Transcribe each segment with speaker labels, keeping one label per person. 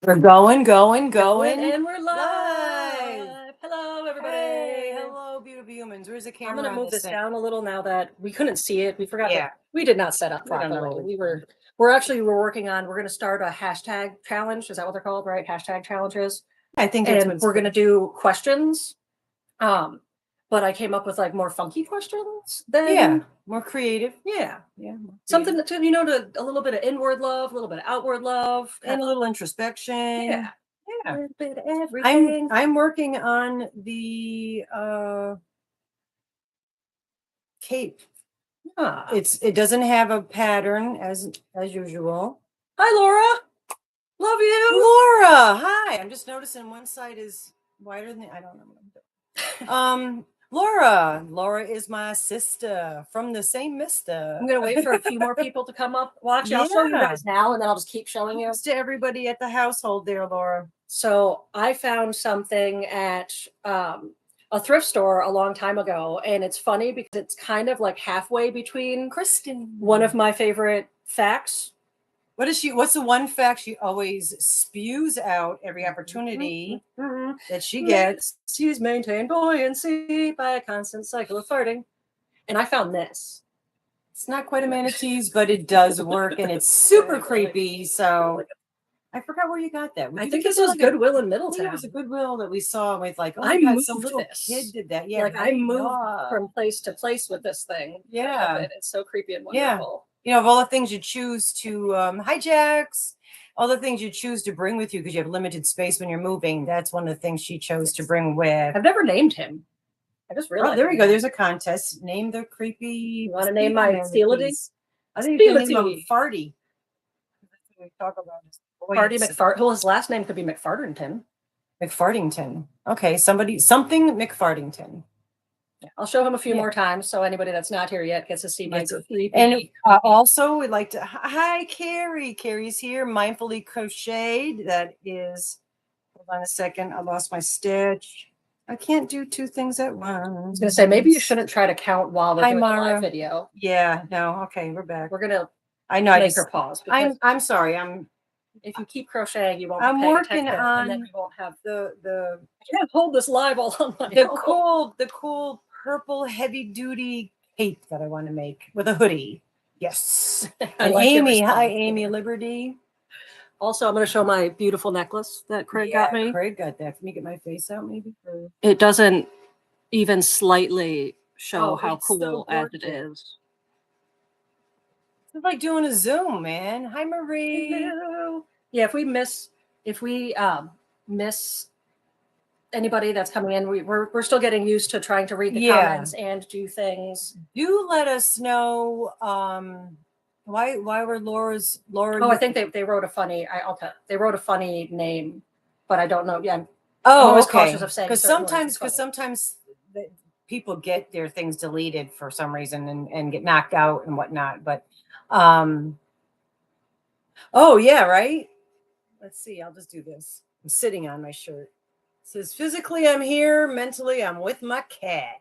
Speaker 1: We're going,
Speaker 2: And we're live. Hello, everybody.
Speaker 1: Hey, hello, beautiful humans. Where's the
Speaker 2: I'm
Speaker 1: camera
Speaker 2: gonna
Speaker 1: on
Speaker 2: move this
Speaker 1: thing?
Speaker 2: down a little now that we couldn't see it. We forgot
Speaker 1: Yeah.
Speaker 2: that we did not set up
Speaker 1: We don't know
Speaker 2: properly.
Speaker 1: what
Speaker 2: We're working on. We're gonna start a hashtag challenge. Is that what they're called, right? Hashtag challenges.
Speaker 1: I think that's
Speaker 2: And
Speaker 1: what
Speaker 2: we're gonna do questions. But I came up with like more funky questions than
Speaker 1: more creative.
Speaker 2: yeah.
Speaker 1: Yeah.
Speaker 2: Something that to a little bit of inward love, a little bit of outward love,
Speaker 1: And a little introspection.
Speaker 2: yeah. A
Speaker 1: Yeah.
Speaker 2: little bit of everything.
Speaker 1: I'm working on the cape.
Speaker 2: Ah.
Speaker 1: It doesn't have a pattern as usual.
Speaker 2: Hi, Laura. Love you.
Speaker 1: Laura, hi. I'm just noticing one side is wider than I don't know what I'm doing. Laura is my sister from the same mister.
Speaker 2: I'm gonna wait for a few more people to come up. Well, actually, I'll show you
Speaker 1: Yeah.
Speaker 2: guys now, and then I'll just keep showing you.
Speaker 1: Thanks to everybody at the household there, Laura.
Speaker 2: So I found something at a thrift store a long time ago, and it's funny because it's kind of like halfway between
Speaker 1: Kristen.
Speaker 2: one of my favorite facts.
Speaker 1: What's the one fact she always spews out every opportunity that she gets?
Speaker 2: She's maintained buoyancy by a constant cycle of farting. And I found this.
Speaker 1: It's not quite a manatee's, but it does work, and it's super creepy. So I forgot where you got that.
Speaker 2: I think this was Goodwill in Middletown.
Speaker 1: It was a Goodwill that we saw with like,
Speaker 2: I moved
Speaker 1: some little
Speaker 2: this.
Speaker 1: kid did that. Yeah,
Speaker 2: like I moved from place to place with this thing.
Speaker 1: Yeah,
Speaker 2: it's so creepy and wonderful.
Speaker 1: Yeah, of all the things you choose to hijacks, all the things you choose to bring with you because you have limited space when you're moving. That's one of the things she chose to bring with.
Speaker 2: I've never named him. I just realized.
Speaker 1: Oh, there we go. There's a contest. Name the creepy.
Speaker 2: You want to name my Steelity?
Speaker 1: I think you can name him Farty. That's what we talk about.
Speaker 2: Farty McFart. Well, his last name could be McFartington.
Speaker 1: McFartington. Okay, something McFartington.
Speaker 2: Yeah, I'll show him a few more times, so anybody that's not here yet gets to see my creepy.
Speaker 1: And also, we'd like to. Hi, Carrie. Carrie's here. Mindfully crocheted. That is. Hold on a second. I lost my stitch. I can't do two things at once.
Speaker 2: I was gonna say maybe you shouldn't try to count while we're doing the live video.
Speaker 1: Yeah. No. Okay, we're back.
Speaker 2: We're gonna.
Speaker 1: I know.
Speaker 2: Make her pause.
Speaker 1: I'm sorry.
Speaker 2: If you keep crocheting, you won't.
Speaker 1: I'm working on.
Speaker 2: And then you won't have
Speaker 1: the.
Speaker 2: I can't hold this live all on my
Speaker 1: own. The cool purple heavy duty cape that I want to make with a hoodie. Yes. And like Amy. Hi, Amy Liberty.
Speaker 2: Also, I'm going to show my beautiful necklace that Craig got me.
Speaker 1: Craig got that. Let me get my face out, maybe.
Speaker 2: It doesn't even slightly show how cool as it is.
Speaker 1: It's like doing a Zoom, man. Hi, Marie.
Speaker 2: Hello. Yeah, if we miss anybody that's coming in, we're still getting used to trying to read the comments and do things.
Speaker 1: Do let us know why were Laura.
Speaker 2: Oh, I think they wrote a funny. They wrote a funny name, but I don't know. Yeah.
Speaker 1: Oh, I'm always cautious of saying because sometimes people get their things deleted for some reason and get knocked out and whatnot. But oh yeah, right. Let's see. I'll just do this. I'm sitting on my shirt. It says physically I'm here, mentally I'm with my cat.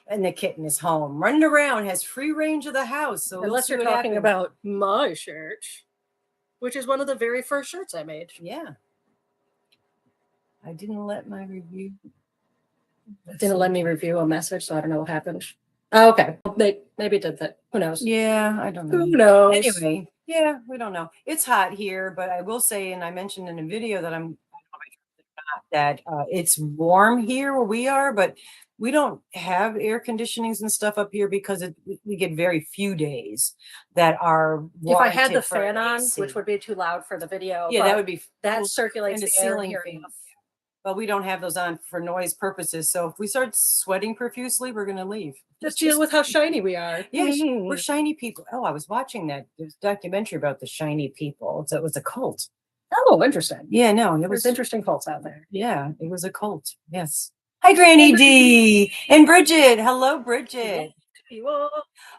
Speaker 1: And the kitten is home, running around, has free range of the house. So
Speaker 2: unless you're talking about my shirt, which is one of the very first shirts I made.
Speaker 1: Yeah. I didn't let my review.
Speaker 2: Didn't let me review a message, so I don't know what happened. Oh, okay. Maybe it did that. Who knows?
Speaker 1: Yeah, I don't know.
Speaker 2: Who knows?
Speaker 1: Anyway, yeah, we don't know. It's hot here, but I will say, and I mentioned in a video that it's warm here where we are, but we don't have air conditionings and stuff up here because we get very few days that are.
Speaker 2: If I had the fan on, which would be too loud for the video,
Speaker 1: yeah, that would be
Speaker 2: that circulates the ceiling fan.
Speaker 1: But we don't have those on for noise purposes. So if we start sweating profusely, we're going to leave.
Speaker 2: Just deal with how shiny we are.
Speaker 1: Yeah, we're shiny people. Oh, I was watching that documentary about the shiny people. So it was a cult.
Speaker 2: Oh, interesting.
Speaker 1: Yeah, no,
Speaker 2: there's interesting cults out there.
Speaker 1: Yeah, it was a cult. Yes. Hi, Granny D and Bridget. Hello, Bridget.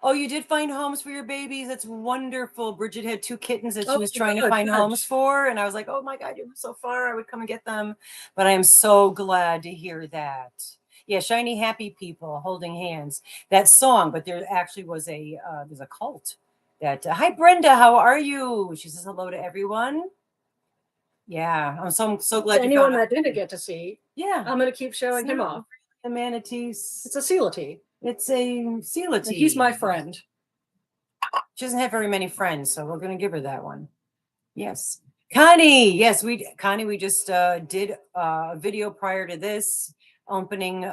Speaker 1: Oh, you did find homes for your babies. That's wonderful. Bridget had 2 kittens that she was trying to find homes for. And I was like, oh my God, you were so far. I would come and get them. But I am so glad to hear that. Yeah, shiny, happy people holding hands. That song, but there actually was there's a cult that, hi, Brenda, how are you? She says hello to everyone. Yeah, I'm so
Speaker 2: To
Speaker 1: glad you
Speaker 2: anyone
Speaker 1: found
Speaker 2: that didn't get to see,
Speaker 1: Yeah,
Speaker 2: I'm going to keep showing
Speaker 1: it's
Speaker 2: him
Speaker 1: not
Speaker 2: off.
Speaker 1: a manatees.
Speaker 2: It's a coelaty.
Speaker 1: It's a coelaty.
Speaker 2: He's my friend.
Speaker 1: She doesn't have very many friends, so we're going to give her that one. Yes. Connie, yes, Connie, we just did a video prior to this opening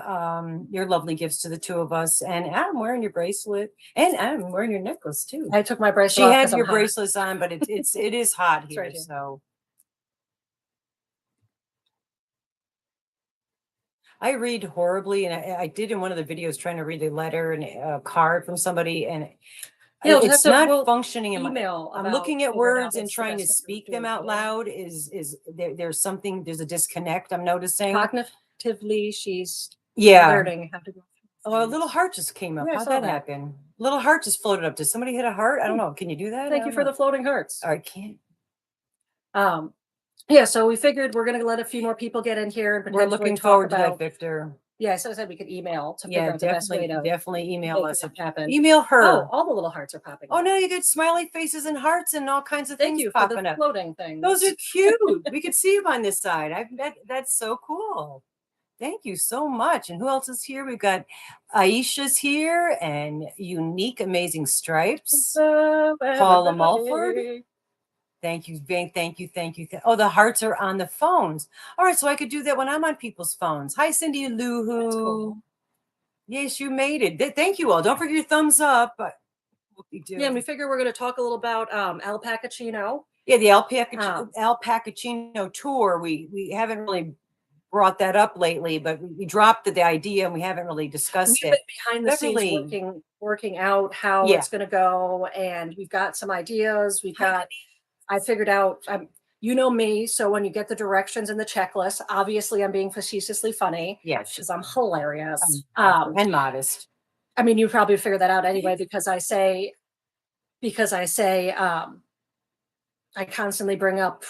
Speaker 1: your lovely gifts to the two of us. And I'm wearing your bracelet and I'm wearing your necklace too.
Speaker 2: I took my bracelet
Speaker 1: She
Speaker 2: off
Speaker 1: had
Speaker 2: 'cause I'm
Speaker 1: your
Speaker 2: hot.
Speaker 1: bracelets on, but it is hot here,
Speaker 2: right here.
Speaker 1: so. I read horribly, and I did in one of the videos trying to read a letter and a card from somebody, and
Speaker 2: Yeah, we'll
Speaker 1: it's
Speaker 2: have to-
Speaker 1: not
Speaker 2: we'll
Speaker 1: functioning in my.
Speaker 2: email
Speaker 1: I'm
Speaker 2: about
Speaker 1: looking at
Speaker 2: figuring out
Speaker 1: words and
Speaker 2: what's the
Speaker 1: trying to
Speaker 2: best way
Speaker 1: speak
Speaker 2: do
Speaker 1: them
Speaker 2: it
Speaker 1: out
Speaker 2: today.
Speaker 1: loud. There's something, there's a disconnect I'm noticing.
Speaker 2: Cognitively, she's
Speaker 1: Yeah.
Speaker 2: learning how to go through
Speaker 1: Oh, a little heart just came up.
Speaker 2: Yeah, I
Speaker 1: How'd
Speaker 2: saw
Speaker 1: that
Speaker 2: that.
Speaker 1: happen? Little heart just floated up. Did somebody hit a heart? I don't know. Can you do that?
Speaker 2: Thank you for the floating hearts.
Speaker 1: I can't.
Speaker 2: Yeah, so we figured we're going to let a few more people get in here and
Speaker 1: We're
Speaker 2: potentially
Speaker 1: looking
Speaker 2: talk
Speaker 1: forward to that,
Speaker 2: about.
Speaker 1: Victor.
Speaker 2: Yeah, so I said we could email to
Speaker 1: Yeah,
Speaker 2: figure out the best way to
Speaker 1: definitely email
Speaker 2: make
Speaker 1: us.
Speaker 2: that happen.
Speaker 1: Email her.
Speaker 2: Oh, all the little hearts are popping.
Speaker 1: Oh
Speaker 2: up.
Speaker 1: no, you get smiley faces and hearts and all kinds of
Speaker 2: Thank
Speaker 1: things
Speaker 2: you for
Speaker 1: popping
Speaker 2: the
Speaker 1: up.
Speaker 2: floating things.
Speaker 1: Those are cute. We could see them on this side. That's so cool. Thank you so much. And who else is here? We've got Aisha's here and Unique Amazing Stripes. Paula Mulford. Thank you, thank you. Oh, the hearts are on the phones. All right, so I could do that when I'm on people's phones. Hi, Cindy Luhu.
Speaker 2: Cool.
Speaker 1: Yes, you made it. Thank you all. Don't forget your thumbs up.
Speaker 2: Yeah, and we figure we're going to talk a little about Alpacachino.
Speaker 1: Yeah, the Alpacachino tour. We haven't really brought that up lately, but we dropped the idea and we haven't really discussed
Speaker 2: We've
Speaker 1: it.
Speaker 2: been behind the scenes working out how it's going to go, and we've got some ideas. I figured out, you know me, so when you get the directions and the checklist, obviously I'm being facetiously funny.
Speaker 1: Yes,
Speaker 2: because I'm hilarious
Speaker 1: and modest.
Speaker 2: I mean, you probably figure that out anyway because I say I constantly bring up.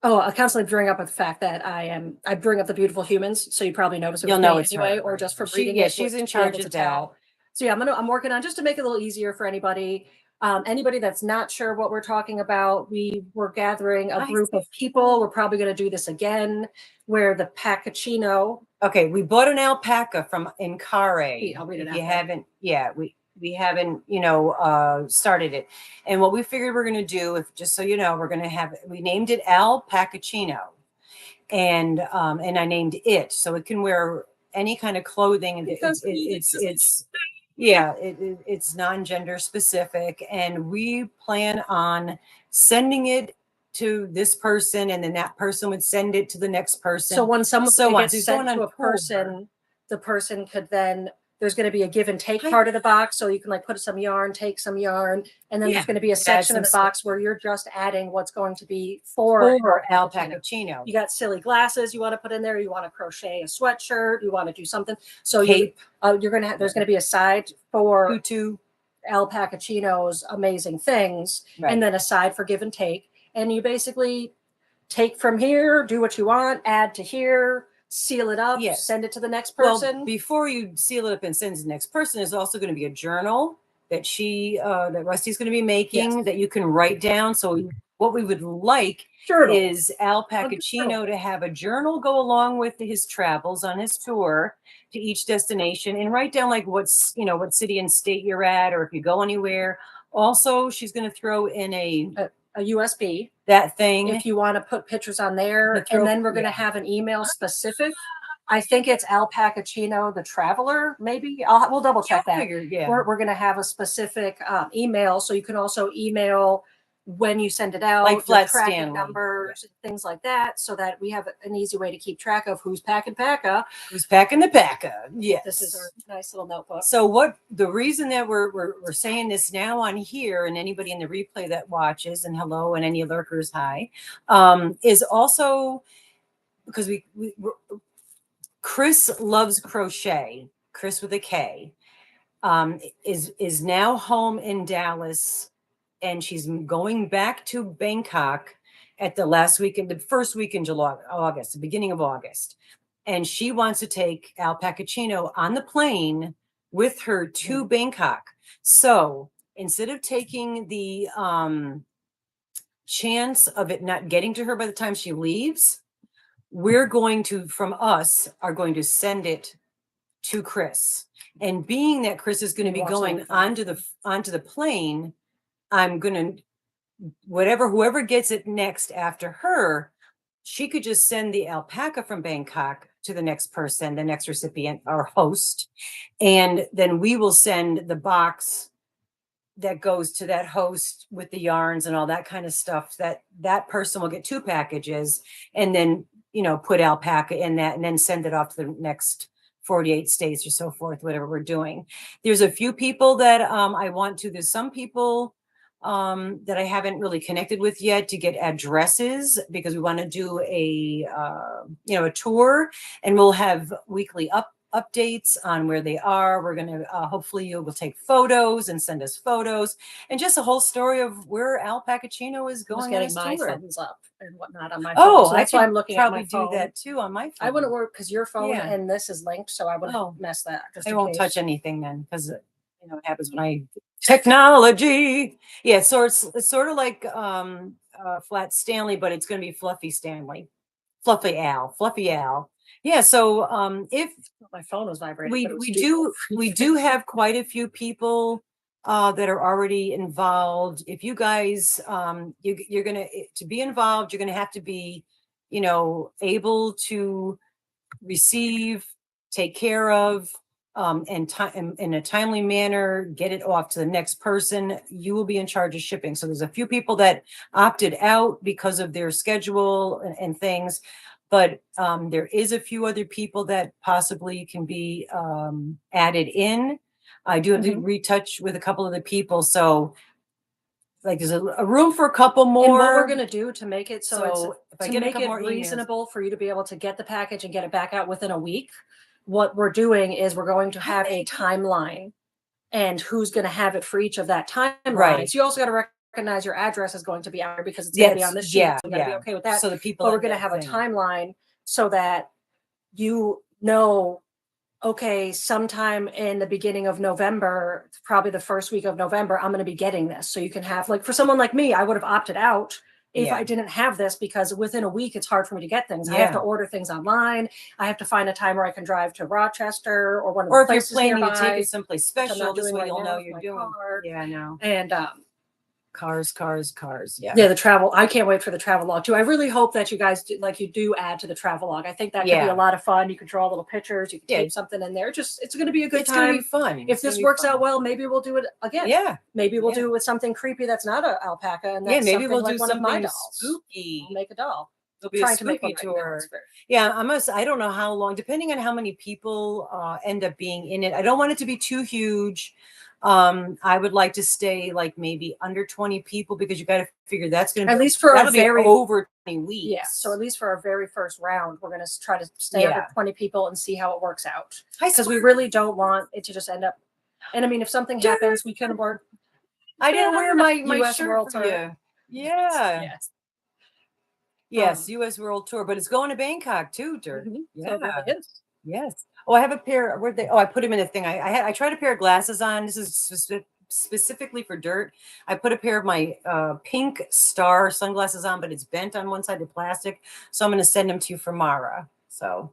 Speaker 2: I constantly bring up the fact that I bring up the beautiful humans, so you probably notice
Speaker 1: You'll know it's
Speaker 2: anyway,
Speaker 1: her,
Speaker 2: or
Speaker 1: right.
Speaker 2: just from reading it.
Speaker 1: She's in charge of that.
Speaker 2: So yeah, I'm working on just to make it a little easier for anybody. Anybody that's not sure what we're talking about, we were gathering a group of people. We're probably going to do this again, where the Pacachino.
Speaker 1: Okay, we bought an alpaca from Incare.
Speaker 2: I'll read it
Speaker 1: if
Speaker 2: out
Speaker 1: you
Speaker 2: there.
Speaker 1: haven't, yeah, we haven't, started it. And what we figured we're going to do, if just so you know, we named it Alpacachino, and I named it so it can wear any kind of clothing. It's non-gender specific, and we plan on sending it to this person, and then that person would send it to the next person.
Speaker 2: So when someone gets sent to a person, the person could then, there's going to be a give and take part of the box. So you can like put some yarn, take some yarn, and then there's going to be a section of the box where you're just adding what's going to be for
Speaker 1: Alpacachino.
Speaker 2: You got silly glasses you want to put in there. You want to crochet a sweatshirt. You want to do something. So there's going to be a side for Alpacachino's amazing things, and then a side for give and take. And you basically take from here, do what you want, add to here, seal it up, send it to the next person.
Speaker 1: Well, before you seal it up and send it to the next person, there's also going to be a journal that that Rusty's going to be making that you can write down. So what we would like is Alpacachino to have a journal go along with his travels on his tour to each destination, and write down like what city and state you're at, or if you go anywhere. Also, she's going to throw in a
Speaker 2: USB,
Speaker 1: that thing,
Speaker 2: if you want to put pictures on there, and then we're going to have an email specific. I think it's Alpacachino the Traveler, maybe. We'll double check that. We're going to have a specific email, so you can also email when you send it out,
Speaker 1: like flat
Speaker 2: tracking numbers, things like that, so that we have an easy way to keep track of who's packing Paca.
Speaker 1: Who's packing the Paca? Yes.
Speaker 2: This is our nice little notebook.
Speaker 1: So the reason that we're saying this now on here, and anybody in the replay that watches, and hello, and any lurkers, hi, is also because Chris loves crochet. Chris with a K is now home in Dallas, and she's going back to Bangkok at the first week in August, the beginning of August. And she wants to take Alpacachino on the plane with her to Bangkok. So instead of taking the chance of it not getting to her by the time she leaves, we're going to, from us, are going to send it to Chris. And being that Chris is going to be going onto the plane, I'm going to, whoever gets it next after her, she could just send the alpaca from Bangkok to the next person, the next recipient or host. And then we will send the box that goes to that host with the yarns and all that kind of stuff. That person will get 2 packages, and then, put alpaca in that and then send it off to the next 48 states or so forth, whatever we're doing. There's a few people that I want to, there's some people that I haven't really connected with yet to get addresses, because we want to do a tour, and we'll have weekly updates on where they are. We're going to hopefully you will take photos and send us photos, and just a whole story of where Alpacachino is going.
Speaker 2: Getting my thumbs up and whatnot on my phone.
Speaker 1: Oh,
Speaker 2: so that's why I'm looking at my phone.
Speaker 1: Do that too on my phone.
Speaker 2: I wouldn't work because your phone and this is linked, so I wouldn't mess that.
Speaker 1: I won't touch anything then, because it happens when I technology. Yeah, so it's sort of like Flat Stanley, but it's going to be Fluffy Stanley, Fluffy Al. Yeah, so if
Speaker 2: my phone was vibrating,
Speaker 1: we do have quite a few people that are already involved. If you guys you're gonna to be involved, you're gonna have to be able to receive, take care of, and in a timely manner, get it off to the next person. You will be in charge of shipping. So there's a few people that opted out because of their schedule and things, but there is a few other people that possibly can be added in. I do have to retouch with a couple of the people. So like there's a room for a couple more.
Speaker 2: And what we're going to do to make it so
Speaker 1: it's
Speaker 2: to make it reasonable for you to be able to get the package and get it back out within a week, what we're doing is we're going to have a timeline and who's going to have it for each of that timeline.
Speaker 1: Right.
Speaker 2: So you also got to recognize your address is going to be out there because it's going to be on the sheet. So you got to be okay with that.
Speaker 1: So the people,
Speaker 2: but we're going to have a timeline so that okay, sometime in the beginning of November, probably the first week of November, I'm going to be getting this. So you can have, like, for someone like me, I would have opted out if I didn't have this, because within a week, it's hard for me to get things. I have to order things online. I have to find a time where I can drive to Rochester or one of the places nearby. Or if you're planning to take
Speaker 1: it someplace special, this way you'll know you're doing. Yeah, I know.
Speaker 2: And
Speaker 1: cars. Yeah,
Speaker 2: the travel. I can't wait for the travel log too. I really hope that you guys do add to the travel log. I think that could be a lot of fun. You could draw little pictures. You can tape something in there. It's going to be a good time.
Speaker 1: It's going to be fun.
Speaker 2: If this works out well, maybe we'll do it again.
Speaker 1: Yeah.
Speaker 2: Maybe we'll do it with something creepy that's not an alpaca. And that's
Speaker 1: maybe we'll do
Speaker 2: one
Speaker 1: something
Speaker 2: of my dolls.
Speaker 1: spooky.
Speaker 2: We'll make a doll.
Speaker 1: It'll be a spooky tour. Yeah, I don't know how long, depending on how many people end up being in it. I don't want it to be too huge. I would like to stay like maybe under 20 people, because you got to figure that's going to
Speaker 2: be at least for
Speaker 1: over 20 weeks.
Speaker 2: Yeah. So at least for our very first round, we're going to try to stay under 20 people and see how it works out. Because we really don't want it to just end up. And I mean, if something happens, we can work.
Speaker 1: I didn't wear my
Speaker 2: US
Speaker 1: shirt
Speaker 2: World
Speaker 1: for
Speaker 2: Tour.
Speaker 1: you. Yeah. Yes, US World Tour, but it's going to Bangkok too, Dirk.
Speaker 2: Yeah. So
Speaker 1: yes. Oh, I have a pair. Where'd they? Oh, I put them in a thing. I tried a pair of glasses on. This is specifically for Dirt. I put a pair of my pink star sunglasses on, but it's bent on one side, the plastic. So I'm going to send them to you for Mara. So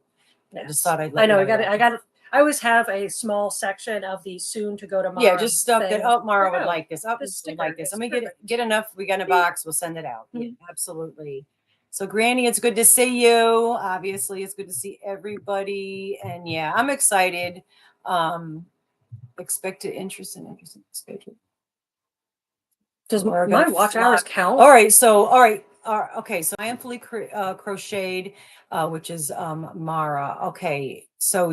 Speaker 1: I just thought I'd let you know.
Speaker 2: I got it. I always have a small section of the soon to go to Mara.
Speaker 1: Yeah, just stuff that Mara would like this. This would like this. Let me get enough. We got in a box. We'll send it out. Yeah, absolutely. So Granny, it's good to see you. Obviously, it's good to see everybody. And yeah, I'm excited. Expected interest in schedule.
Speaker 2: Does my watch hours count?
Speaker 1: All right. So, okay. So I am fully crocheted, which is Mara. Okay. So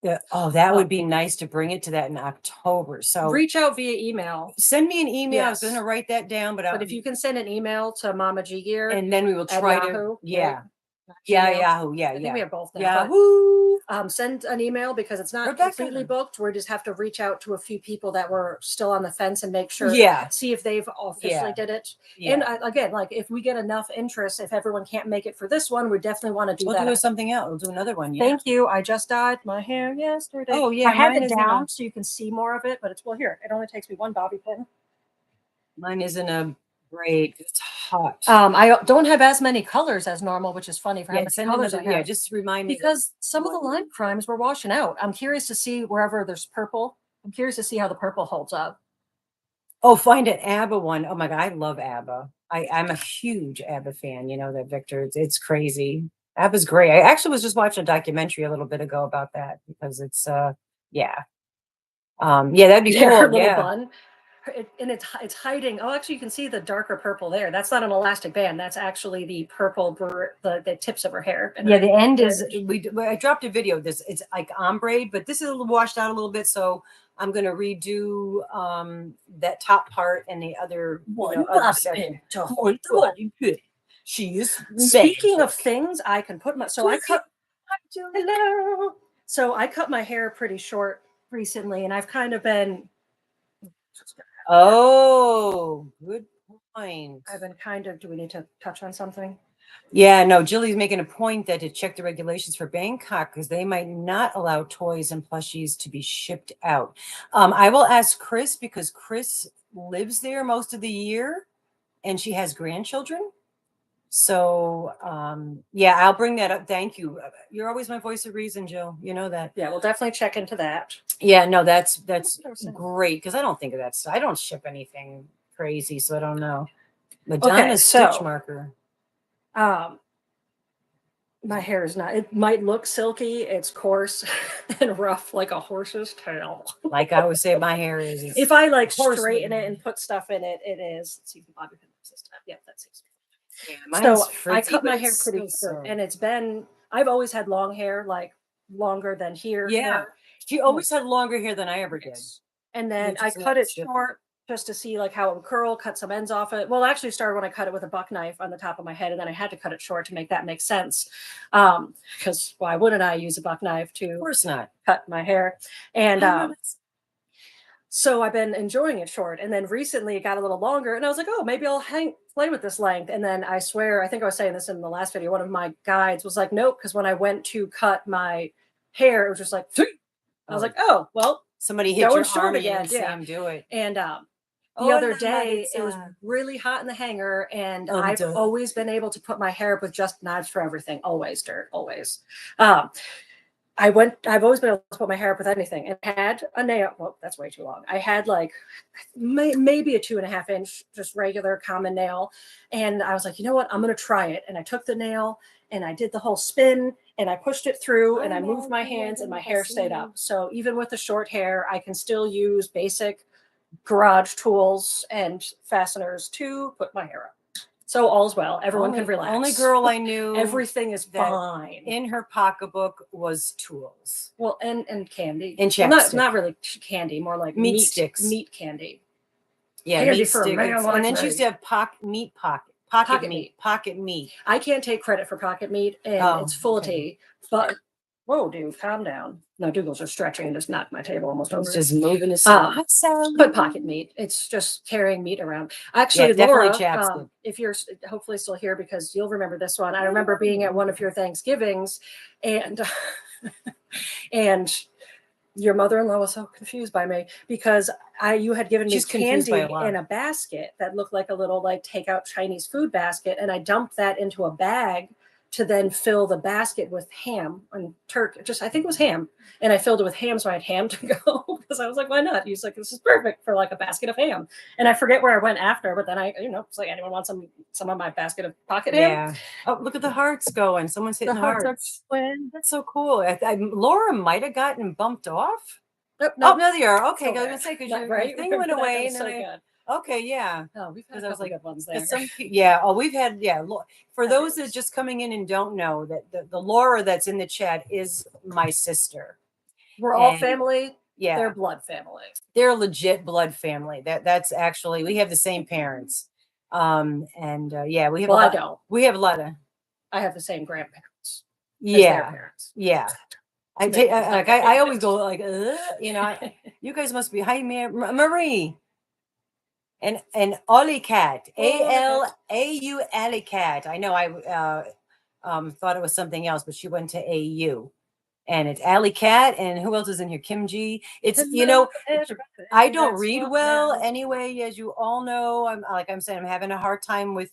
Speaker 1: that would be nice to bring it to that in October. So
Speaker 2: reach out via email.
Speaker 1: Send me an email. Yes. I was going to write that down, but
Speaker 2: if you can send an email to Mama G Gear,
Speaker 1: and then we will try
Speaker 2: Yahoo,
Speaker 1: to Yahoo. Yeah,
Speaker 2: I think we have both now.
Speaker 1: Yahoo.
Speaker 2: Send an email, because it's not completely booked. We just have to reach out to a few people that were still on the fence and make sure. See if they've officially did it. And again, like if we get enough interest, if everyone can't make it for this one, we definitely want to do that.
Speaker 1: We'll do something else. We'll do another one. Yeah.
Speaker 2: Thank you. I just dyed my hair yesterday.
Speaker 1: Oh yeah,
Speaker 2: I have it down so you can see more of it, but here. It only takes me one bobby pin.
Speaker 1: Mine is in a Great. It's hot.
Speaker 2: I don't have as many colors as normal, which is funny for how
Speaker 1: Yeah,
Speaker 2: many
Speaker 1: send
Speaker 2: colors I
Speaker 1: another. Yeah,
Speaker 2: have.
Speaker 1: just remind me.
Speaker 2: Because some of the lime crimes were washing out. I'm curious to see wherever there's purple. I'm curious to see how the purple holds up.
Speaker 1: Oh, find an ABBA one. Oh my God, I love ABBA. I'm a huge ABBA fan. You know that, Victor. It's crazy. ABBA's great. I actually was just watching a documentary a little bit ago about that because it's yeah. Yeah, that'd be
Speaker 2: Yeah,
Speaker 1: cool.
Speaker 2: her little
Speaker 1: Yeah.
Speaker 2: bun. And it's hiding. Oh, actually, you can see the darker purple there. That's not an elastic band. That's actually the purple, the tips of her hair.
Speaker 1: Yeah, the end is I dropped a video of this. It's like ombre, but this is a little washed out a little bit. So I'm gonna redo that top part and the other, other section. She is
Speaker 2: Speaking
Speaker 1: magic.
Speaker 2: of things, I can put my hello. So I cut my hair pretty short recently, and I've kind of been.
Speaker 1: Oh, good point.
Speaker 2: I've been kind of. Do we need to touch on something?
Speaker 1: Yeah, no, Jilly's making a point that to check the regulations for Bangkok because they might not allow toys and plushies to be shipped out. I will ask Chris because Chris lives there most of the year and she has grandchildren. So, yeah, I'll bring that up. Thank you. You're always my voice of reason, Jill. You know that.
Speaker 2: Yeah, we'll definitely check into that.
Speaker 1: Yeah, no, that's great because I don't think of that stuff. I don't ship anything crazy, so I don't know. Madonna's stitch marker.
Speaker 2: My hair is not. It might look silky. It's coarse and rough like a horse's tail.
Speaker 1: Like I always say, my hair is.
Speaker 2: If I like straighten it and put stuff in it, it is. Let's see if the bobby pin system. Yeah, that's it.
Speaker 1: Yeah,
Speaker 2: so I cut my hair pretty short, and it's been. I've always had long hair, like longer than here.
Speaker 1: Yeah, she always had longer hair than I ever did.
Speaker 2: And then I cut it short just to see like how it would curl, cut some ends off it. Well, it actually started when I cut it with a buck knife on the top of my head, and then I had to cut it short to make that make sense. Because why wouldn't I use a buck knife to,
Speaker 1: of course not,
Speaker 2: cut my hair? And so I've been enjoying it short. And then recently it got a little longer, and I was like, oh, maybe I'll play with this length. And then I swear, I think I was saying this in the last video, one of my guides was like, nope, because when I went to cut my hair, it was just like, I was like, oh, well,
Speaker 1: somebody hit your arm again. Sam, do it.
Speaker 2: And the other day it was really hot in the hanger, and I've always been able to put my hair up with just knives for everything. Always, dirt, always. I've always been able to put my hair up with anything, and had a nail. Well, that's way too long. I had like maybe a 2.5 inch, just regular common nail. And I was like, you know what? I'm going to try it. And I took the nail and I did the whole spin and I pushed it through and I moved my hands and my hair stayed up. So even with the short hair, I can still use basic garage tools and fasteners to put my hair up. So all's well. Everyone can relax.
Speaker 1: Only girl I knew.
Speaker 2: Everything is fine.
Speaker 1: In her pocketbook was tools.
Speaker 2: Well, and candy.
Speaker 1: And chapstick.
Speaker 2: Not really candy, more like
Speaker 1: meat sticks.
Speaker 2: Meat candy.
Speaker 1: Yeah, candy meat for sticks. And then she used to have pocket meat. Pocket meat.
Speaker 2: I can't take credit for pocket meat, and it's full of tea. But whoa, dude, calm down. No, Douglas are stretching and just knocked my table almost over.
Speaker 1: It's just moving his
Speaker 2: But pocket meat. It's just carrying meat around. Actually, yeah, Laura, if you're hopefully still here, because you'll remember this one. I remember being at one of your Thanksgivings, and and your mother-in-law was so confused by me because you had given me candy in a basket that looked like a little like takeout Chinese food basket, and I dumped that into a bag to then fill the basket with ham and turkey. I think it was ham. And I filled it with ham, so I had ham to go because I was like, why not? He's like, this is perfect for like a basket of ham. And I forget where I went after, but then it's like, anyone want some of my basket of pocket ham?
Speaker 1: Yeah. Oh, look at the hearts going. Someone's hitting the hearts. That's so cool. Laura might have gotten bumped off.
Speaker 2: Nope,
Speaker 1: no, they are. Okay, I was going to say, because your thing went away.
Speaker 2: And then
Speaker 1: okay, yeah.
Speaker 2: Oh, we've had a couple good ones there.
Speaker 1: We've had, For those that are just coming in and don't know, that the Laura that's in the chat is my sister.
Speaker 2: We're all family.
Speaker 1: Yeah.
Speaker 2: They're blood family.
Speaker 1: They're legit blood family. That's actually, we have the same parents. We have
Speaker 2: I don't.
Speaker 1: We have a lot of.
Speaker 2: I have the same grandparents.
Speaker 1: Yeah. Parents. Yeah. I always go like, you guys must be, hi, Marie. And Alicat, A-L-A-U Alicat. I know I thought it was something else, but she went to AU. and it's Alley Cat, and who else is in here? Kim G. It's I don't read well anyway, as you all know. I'm saying, I'm having a hard time with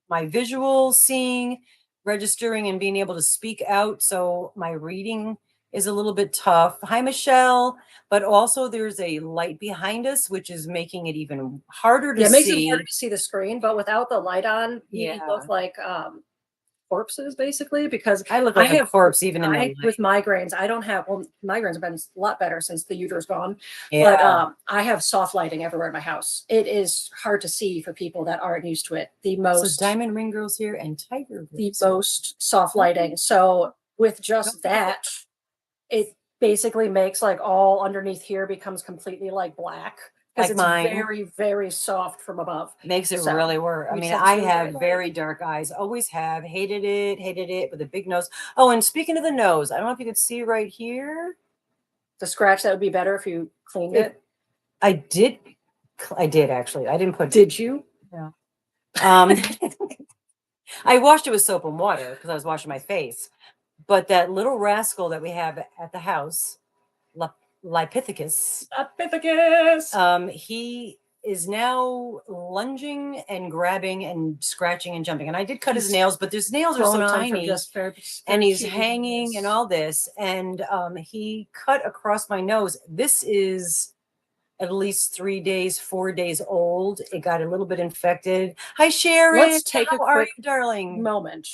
Speaker 1: my visual seeing, registering, and being able to speak out. So my reading is a little bit tough. Hi, Michelle. But also there's a light behind us, which is making it even harder to see.
Speaker 2: It makes it harder to see the screen, but without the light on, you look like corpses basically, because
Speaker 1: I look like a corpse even in the light.
Speaker 2: With migraines. I don't have, well, migraines have been a lot better since the uterus gone. But I have soft lighting everywhere in my house. It is hard to see for people that aren't used to it. The most
Speaker 1: Diamond Ring Girls here and Tiger
Speaker 2: Girls. The most soft lighting. So with just that, it basically makes like all underneath here becomes completely like black. Because it's very, very soft from above.
Speaker 1: Makes it really work. I mean, I have very dark eyes, always have, hated it with a big nose. Oh, and speaking of the nose, I don't know if you could see right here.
Speaker 2: The scratch, that would be better if you cleaned it.
Speaker 1: I did actually. I didn't put.
Speaker 2: Did you?
Speaker 1: Yeah. I washed it with soap and water because I was washing my face. But that little rascal that we have at the house, Lipithecus. He is now lunging and grabbing and scratching and jumping. And I did cut his nails, but his nails are so tiny. And he's hanging and all this. And he cut across my nose. This is at least 3 days, 4 days old. It got a little bit infected. Hi, Sharon.
Speaker 2: Let's take a quick
Speaker 1: darling
Speaker 2: moment.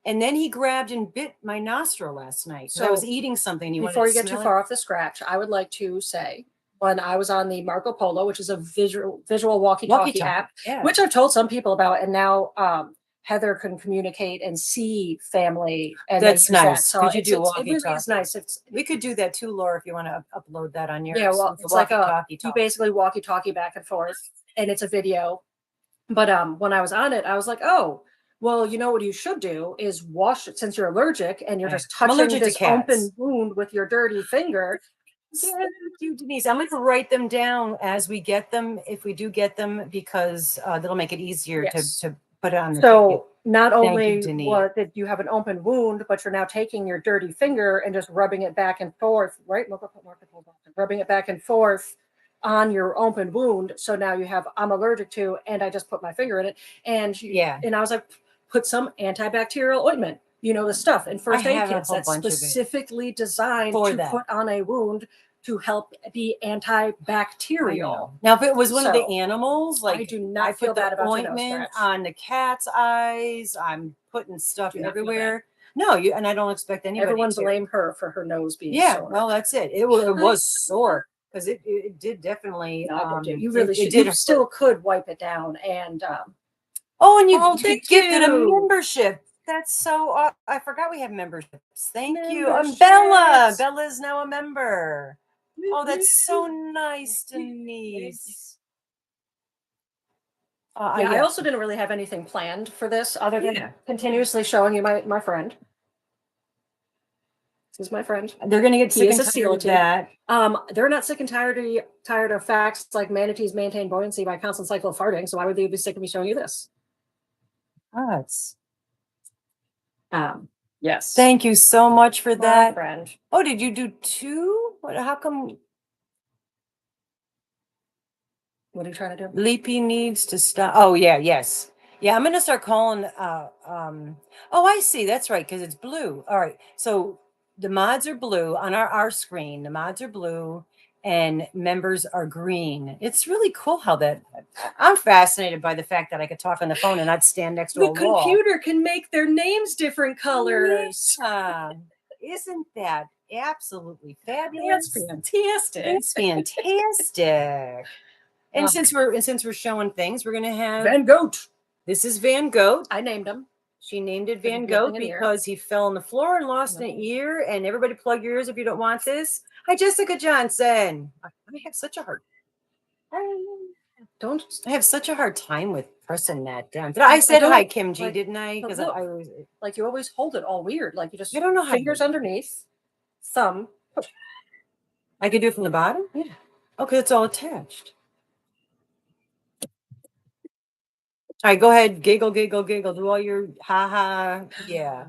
Speaker 1: And then he grabbed and bit my nostril last night. So I was eating something.
Speaker 2: Before you get too far off the scratch, I would like to say, when I was on the Marco Polo, which is a visual walkie-talkie app, which I've told some people about, and now Heather can communicate and see family. And
Speaker 1: that's nice.
Speaker 2: So it really is nice.
Speaker 1: We could do that too, Laura, if you want to upload that on your.
Speaker 2: Yeah, well, it's like you basically walkie-talkie back and forth, and it's a video. But when I was on it, I was like, oh. Well, you know what you should do is wash it, since you're allergic and you're just touching this open wound with your dirty finger.
Speaker 1: Thank you, Denise. I'm going to write them down as we get them, if we do get them, because that'll make it easier to put it on the
Speaker 2: So not only that you have an open wound, but you're now taking your dirty finger and just rubbing it back and forth, right? Rubbing it back and forth on your open wound. So now you have, I'm allergic to, and I just put my finger in it. And and I was like, put some antibacterial ointment, you know, the stuff in first aid kits that's specifically designed to put on a wound to help be antibacterial.
Speaker 1: Now, if it was one of the animals, like
Speaker 2: I do not feel bad about
Speaker 1: ointment on the cat's eyes, I'm putting stuff everywhere. No, and I don't expect anybody.
Speaker 2: Everyone blame her for her nose being sore.
Speaker 1: Well, that's it. It was sore because it did definitely.
Speaker 2: You really should. You still could wipe it down and.
Speaker 1: And you gifted a membership. That's so. I forgot we have memberships. Thank you. Bella. Bella is now a member. Oh, that's so nice, Denise.
Speaker 2: I also didn't really have anything planned for this other than continuously showing you my friend. This is my friend.
Speaker 1: They're going to get sick and tired of that.
Speaker 2: They're not sick and tired of facts like manatees maintain buoyancy by constant cycle of farting. So why would they be sick of me showing you this?
Speaker 1: It's.
Speaker 2: Yes.
Speaker 1: Thank you so much for that,
Speaker 2: friend.
Speaker 1: Oh, did you do 2? How come?
Speaker 2: What are you trying to do?
Speaker 1: Leapy needs to stop. Oh yeah, yes, yeah. I'm gonna start calling. Oh, I see. That's right, because it's blue. All right, so the mods are blue on our screen. The mods are blue, and members are green. It's really cool how that. I'm fascinated by the fact that I could talk on the phone and not stand next to a wall.
Speaker 2: The computer can make their names different colors.
Speaker 1: Isn't that absolutely fabulous?
Speaker 2: That's fantastic.
Speaker 1: It's fantastic. And since we're showing things, we're gonna have
Speaker 2: Van Goat.
Speaker 1: This is Van Goat.
Speaker 2: I named him.
Speaker 1: She named it Van Goat because he fell on the floor and lost an ear. And everybody plug your ears if you don't want this. Hi, Jessica Johnson. I have such a hard. I have such a hard time with pressing that down. I said hi, Kim G, didn't I? Because I was
Speaker 2: like, you always hold it all weird. Like you just.
Speaker 1: I don't know how.
Speaker 2: Fingers underneath, thumb.
Speaker 1: I could do it from the bottom.
Speaker 2: Yeah.
Speaker 1: Okay, it's all attached. All right, go ahead. Giggle, giggle, giggle. Do all your ha ha. Yeah.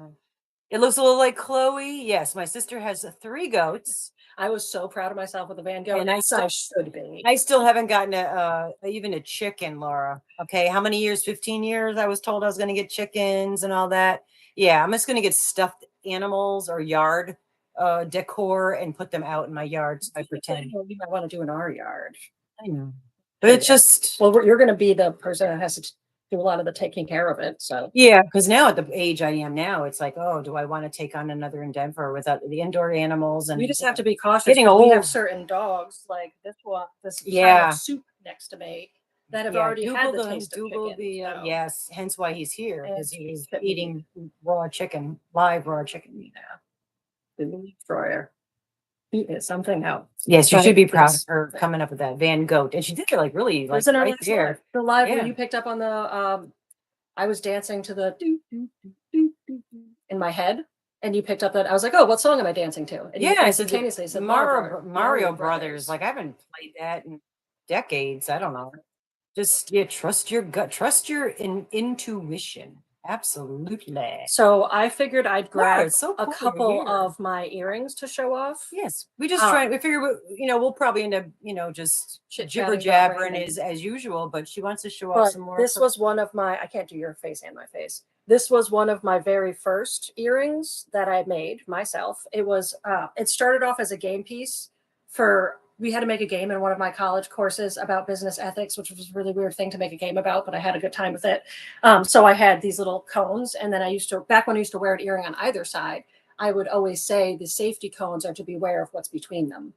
Speaker 1: It looks a little like Chloe. Yes, my sister has 3 goats.
Speaker 2: I was so proud of myself with the Van Gogh,
Speaker 1: And
Speaker 2: I should be.
Speaker 1: I still haven't gotten even a chicken, Laura. Okay, how many years? 15 years. I was told I was going to get chickens and all that. Yeah, I'm just going to get stuffed animals or yard decor and put them out in my yard. So I pretend.
Speaker 2: Well, you might want to do in our yard.
Speaker 1: I know, but it's just
Speaker 2: you're going to be the person that has to do a lot of the taking care of it. So
Speaker 1: yeah, because now at the age I am now, it's like, oh, do I want to take on another endeavor without the indoor animals? And
Speaker 2: we just have to be cautious.
Speaker 1: Getting
Speaker 2: We have
Speaker 1: old.
Speaker 2: certain dogs like this one, this
Speaker 1: Yeah.
Speaker 2: pile of soup next to me that have already had the taste of chicken. So.
Speaker 1: Yes, hence why he's here, because
Speaker 2: And
Speaker 1: he's
Speaker 2: that
Speaker 1: eating raw chicken, live raw chicken meat.
Speaker 2: The destroyer. He is something else.
Speaker 1: Yes, you
Speaker 2: But
Speaker 1: should be proud
Speaker 2: yes.
Speaker 1: of her coming up with that Van Goat, and she did it like really like
Speaker 2: Wasn't our
Speaker 1: right
Speaker 2: last
Speaker 1: there.
Speaker 2: live? The live
Speaker 1: Yeah.
Speaker 2: where you picked up on the I was dancing to the doo, doo, doo, doo, doo, doo in my head, and you picked up that I was like, oh, what song am I dancing to? And
Speaker 1: Yeah,
Speaker 2: you
Speaker 1: I
Speaker 2: instantaneously said
Speaker 1: Mario Brothers. Like I haven't played that in decades. I don't know. Just trust your gut, trust your intuition. Absolutely.
Speaker 2: So I figured I'd grab
Speaker 1: it's so
Speaker 2: a
Speaker 1: cool you're
Speaker 2: couple
Speaker 1: here.
Speaker 2: of my earrings to show off.
Speaker 1: Yes, we just try. We figure, we'll probably end up, just jibber jabbering as usual. But she wants to show off some more.
Speaker 2: This was one of my. I can't do your face and my face. This was one of my very first earrings that I made myself. It was. It started off as a game piece for. We had to make a game in one of my college courses about business ethics, which was a really weird thing to make a game about, but I had a good time with it. So I had these little cones, and then back when I used to wear an earring on either side, I would always say the safety cones are to beware of what's between them.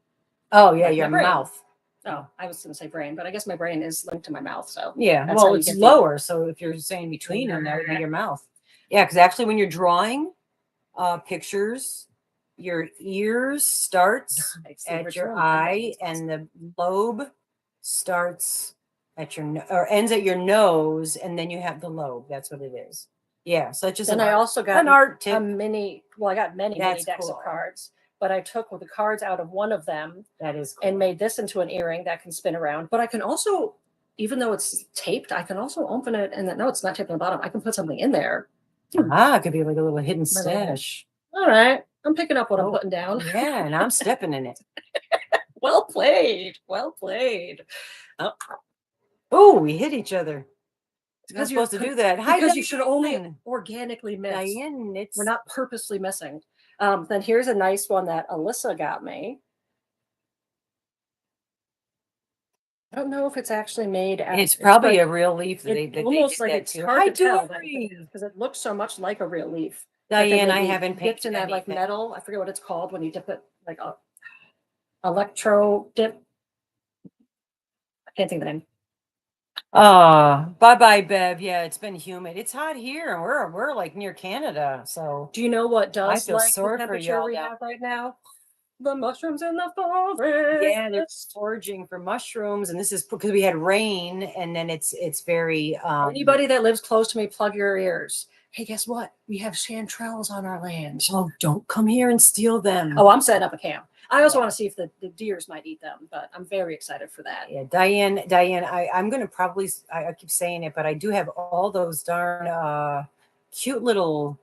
Speaker 1: Oh yeah, like your mouth.
Speaker 2: Oh, I was going to say brain, but I guess my brain is linked to my mouth. So
Speaker 1: yeah, well, it's lower. So if you're saying between them, that would be your mouth. Yeah, because actually, when you're drawing pictures, your ears starts at your eye, and the lobe starts at your or ends at your nose, and then you have the lobe. That's what it is. Yeah. So it's just.
Speaker 2: Then I also got
Speaker 1: an art tip.
Speaker 2: I got many decks of cards, but I took the cards out of one of them. That is cool. And made this into an earring that can spin around. But I can also, even though it's taped, I can also open it and no, it's not taped on the bottom. I can put something in there.
Speaker 1: It could be like a little hidden stash.
Speaker 2: All right. I'm picking up what I'm putting down.
Speaker 1: Yeah, and I'm stepping in it.
Speaker 2: Well played. Well played.
Speaker 1: Oh, we hit each other. You're supposed to do that.
Speaker 2: Because you should only organically miss.
Speaker 1: Diane,
Speaker 2: we're not purposely missing. Then here's a nice one that Alyssa got me. I don't know if it's actually made.
Speaker 1: It's probably a real leaf.
Speaker 2: It's almost like it's hard to tell because it looks so much like a real leaf.
Speaker 1: Diane, I haven't
Speaker 2: dipped in that like metal. I forget what it's called when you dip it like a electro dip. I can't think of the name.
Speaker 1: Bye, Bev. Yeah, it's been humid. It's hot here, and we're like near Canada. So,
Speaker 2: do you know what does
Speaker 1: I feel
Speaker 2: like
Speaker 1: sorry
Speaker 2: the
Speaker 1: for
Speaker 2: temperature
Speaker 1: y'all
Speaker 2: we have right now? The mushrooms in the forest.
Speaker 1: Yeah, they're foraging for mushrooms, and this is because we had rain, and then it's very.
Speaker 2: Anybody that lives close to me, plug your ears. Hey, guess what? We have chanterelles on our land.
Speaker 1: Oh, don't come here and steal them.
Speaker 2: Oh, I'm setting up a camp. I also want to see if the deers might eat them, but I'm very excited for that.
Speaker 1: Yeah, Diane, I'm going to probably, I keep saying it, but I do have all those darn cute little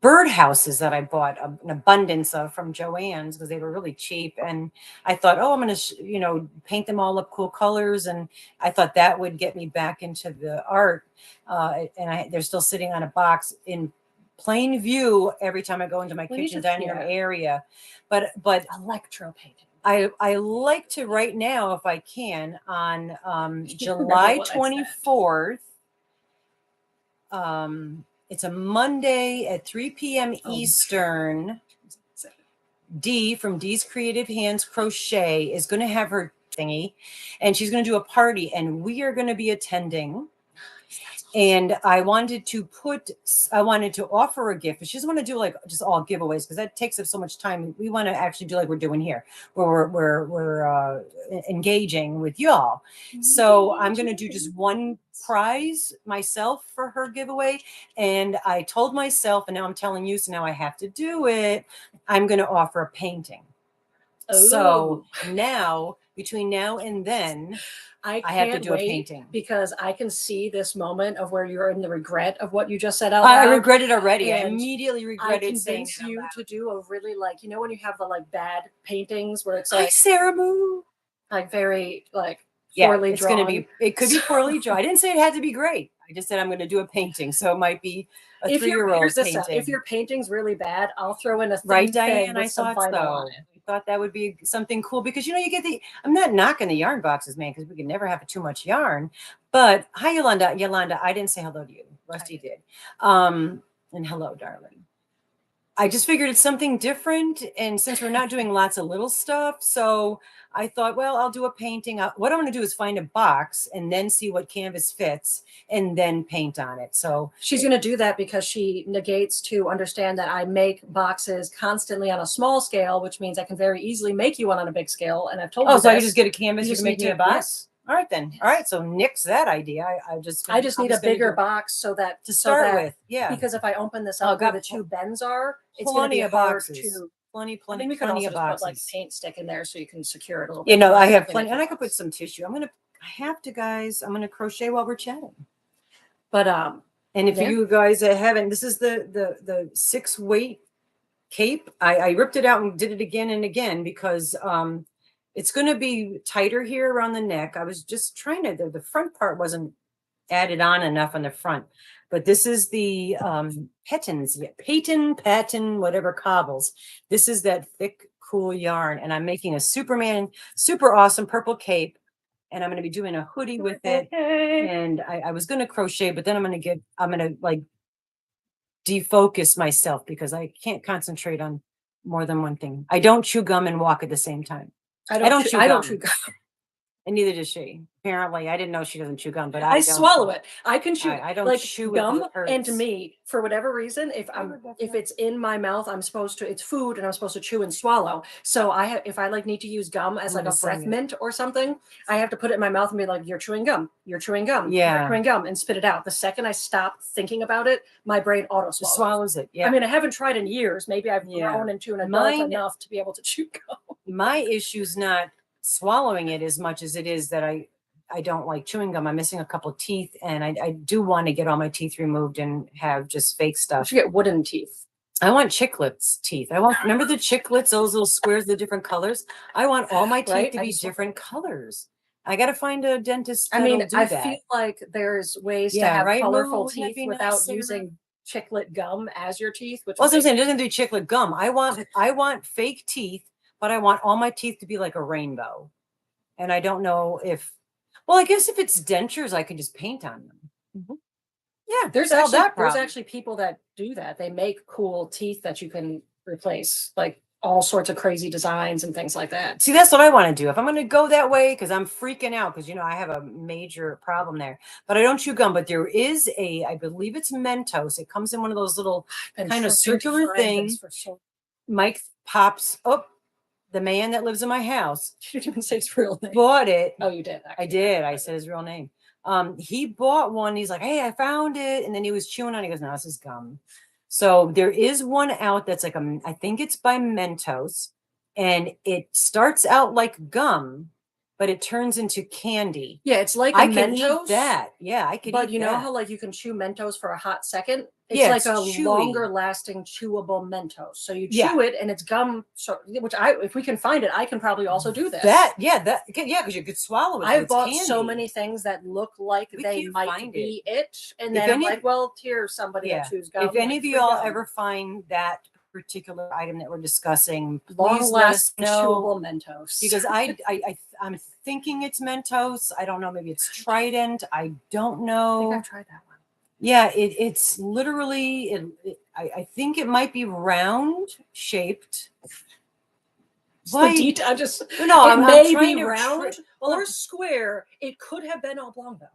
Speaker 1: bird houses that I bought an abundance of from Joann's because they were really cheap. And I thought, oh, I'm going to, paint them all up cool colors. And I thought that would get me back into the art. And they're still sitting on a box in plain view every time I go into my kitchen dining room area. But
Speaker 2: electro painting.
Speaker 1: I like to right now, if I can, on July 24th. It's a Monday at 3 p.m. Eastern. Dee from Dee's Creative Hands Crochet is going to have her thingy, and she's going to do a party, and we are going to be attending. And I wanted to offer a gift, but she doesn't want to do like just all giveaways because that takes up so much time. We want to actually do like we're doing here, where we're engaging with y'all. So I'm going to do just one prize myself for her giveaway. And I told myself, and now I'm telling you, so now I have to do it. I'm going to offer a painting. So now between now and then,
Speaker 2: I
Speaker 1: have to
Speaker 2: can't
Speaker 1: do a
Speaker 2: wait
Speaker 1: painting.
Speaker 2: because I can see this moment of where you're in the regret of what you just said out
Speaker 1: I
Speaker 2: loud.
Speaker 1: regret it already. I
Speaker 2: And
Speaker 1: immediately
Speaker 2: I
Speaker 1: regretted saying
Speaker 2: convince
Speaker 1: it out
Speaker 2: you
Speaker 1: loud.
Speaker 2: to do a really like, you know, when you have the like bad paintings where it's
Speaker 1: Hi,
Speaker 2: like
Speaker 1: Sarah Moo.
Speaker 2: like very like
Speaker 1: Yeah,
Speaker 2: poorly
Speaker 1: it's
Speaker 2: drawn.
Speaker 1: going to be, it could be poorly drawn. I didn't say it had to be great. I just said I'm going to do a painting. So it might be a
Speaker 2: If your
Speaker 1: 3-year-old
Speaker 2: here's this
Speaker 1: painting.
Speaker 2: if your painting's really bad, I'll throw in a
Speaker 1: Right,
Speaker 2: thin thing
Speaker 1: Diane?
Speaker 2: with
Speaker 1: I
Speaker 2: some
Speaker 1: thought
Speaker 2: vinyl on
Speaker 1: so.
Speaker 2: it.
Speaker 1: I thought that would be something cool because, you know, you get the, I'm not knocking the yarn boxes, man, because we can never have too much yarn. But hi, Yolanda. Yolanda, I didn't say hello to you. Rusty did. And hello, darling. I just figured it's something different. And since we're not doing lots of little stuff, so I thought, well, I'll do a painting. What I'm going to do is find a box and then see what canvas fits and then paint on it. So
Speaker 2: she's going to do that because she negates to understand that I make boxes constantly on a small scale, which means I can very easily make you one on a big scale. And I've told you
Speaker 1: so I
Speaker 2: this.
Speaker 1: can just get a canvas.
Speaker 2: You
Speaker 1: You
Speaker 2: just
Speaker 1: can make
Speaker 2: need
Speaker 1: me a
Speaker 2: to-
Speaker 1: box.
Speaker 2: yes.
Speaker 1: All right then. All right. So nix that idea. I just
Speaker 2: need a bigger box so that
Speaker 1: to start with. Yeah.
Speaker 2: Because if I open this
Speaker 1: Oh,
Speaker 2: up where
Speaker 1: got
Speaker 2: the two bends are, it's going to be
Speaker 1: plenty of
Speaker 2: hard
Speaker 1: boxes.
Speaker 2: to.
Speaker 1: Plenty
Speaker 2: I mean, we could
Speaker 1: plenty
Speaker 2: also
Speaker 1: of
Speaker 2: just put like
Speaker 1: boxes.
Speaker 2: paint stick in there so you can secure it a little bit.
Speaker 1: You know,
Speaker 2: more.
Speaker 1: I have
Speaker 2: Nothing
Speaker 1: plenty, and I
Speaker 2: extra
Speaker 1: could put
Speaker 2: box.
Speaker 1: some tissue. I have to, guys. I'm gonna crochet while we're chatting.
Speaker 2: But
Speaker 1: And if
Speaker 2: yeah.
Speaker 1: you guys haven't, this is the 6 weight cape. I ripped it out and did it again and again because it's going to be tighter here around the neck. I was just trying to, the front part wasn't added on enough on the front, but this is the patent, whatever cobbles. This is that thick, cool yarn, and I'm making a Superman, super awesome purple cape, and I'm going to be doing a hoodie with it. And I was going to crochet, but then I'm going to like defocus myself because I can't concentrate on more than one thing. I don't chew gum and walk at the same time. I don't chew gum. And neither does she. Apparently, I didn't know she doesn't chew gum, but
Speaker 2: I swallow it. I can chew.
Speaker 1: I don't
Speaker 2: like
Speaker 1: chew
Speaker 2: gum.
Speaker 1: It hurts.
Speaker 2: And to me, for whatever reason, if it's in my mouth, I'm supposed to. It's food, and I'm supposed to chew and swallow. So if I like need to use gum as like a breath mint or something, I have to put it in my mouth and be like, "You're chewing gum. You're chewing gum.
Speaker 1: Yeah,
Speaker 2: you're chewing gum," and spit it out. The second I stop thinking about it, my brain auto
Speaker 1: swallows it. Yeah.
Speaker 2: I mean, I haven't tried in years. Maybe I've grown into an adult enough to be able to chew gum.
Speaker 1: My issue's not swallowing it as much as it is that I don't like chewing gum. I'm missing a couple of teeth, and I do want to get all my teeth removed and have just fake stuff.
Speaker 2: You get wooden teeth.
Speaker 1: I want chiclets teeth. Remember the chiclets, those little squares, the different colors? I want all my teeth to be different colors. I got to find a dentist.
Speaker 2: I mean, I feel like there's ways to have colorful teeth without using chiclet gum as your teeth. Which
Speaker 1: I'm saying, it doesn't do chiclet gum. I want fake teeth, but I want all my teeth to be like a rainbow. And I don't know if, well, I guess if it's dentures, I can just paint on them. Mm-hmm. Yeah,
Speaker 2: there's actually people that do that. They make cool teeth that you can replace, like all sorts of crazy designs and things like that.
Speaker 1: See, that's what I want to do. If I'm going to go that way, because I'm freaking out, because, you know, I have a major problem there. But I don't chew gum. But there is I believe it's Mentos. It comes in one of those little kind of circular things. Mike pops up. The man that lives in my house,
Speaker 2: you didn't say his real name.
Speaker 1: Bought it.
Speaker 2: Oh, you did.
Speaker 1: I did. I said his real name. He bought one. He's like, "Hey, I found it," and then he was chewing on it. He goes, "No, this is gum." So there is one out that's like I think it's by Mentos, and it starts out like gum, but it turns into candy.
Speaker 2: Yeah, it's like
Speaker 1: I
Speaker 2: Mentos.
Speaker 1: Can eat that. Yeah, I could.
Speaker 2: But
Speaker 1: eat
Speaker 2: you know
Speaker 1: that.
Speaker 2: how like you can chew Mentos for a hot second. It's like a longer lasting chewable Mentos. So you chew it and it's gum. So which if we can find it, I can probably also do this.
Speaker 1: Because you could swallow it.
Speaker 2: I've bought so many things that look like they might be it, and then I'm like, well, here's somebody that chews gum.
Speaker 1: If any of you all ever find that particular item that we're discussing,
Speaker 2: long lasting chewable Mentos,
Speaker 1: because I'm thinking it's Mentos. I don't know. Maybe it's Trident. I don't know.
Speaker 2: I think I've tried that one.
Speaker 1: Yeah, it's literally. I think it might be round shaped.
Speaker 2: I'm just
Speaker 1: no.
Speaker 2: It may be round or square. It could have been oblong though.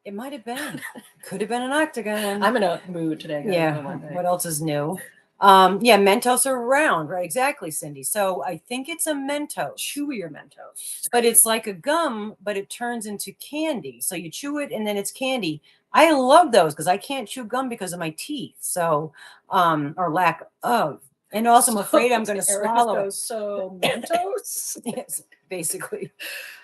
Speaker 1: It might have been. Could have been an octagon.
Speaker 2: I'm in a mood today. Guys.
Speaker 1: Yeah. What else is new? Yeah, Mentos are round, right? Exactly, Cindy. So I think it's a Mentos.
Speaker 2: Chewier Mentos.
Speaker 1: But it's like a gum, but it turns into candy. So you chew it and then it's candy. I love those because I can't chew gum because of my teeth. So, or lack of. And also, I'm afraid I'm going to
Speaker 2: Erica
Speaker 1: swallow it.
Speaker 2: goes, so Mentos?
Speaker 1: Yes, basically.
Speaker 2: And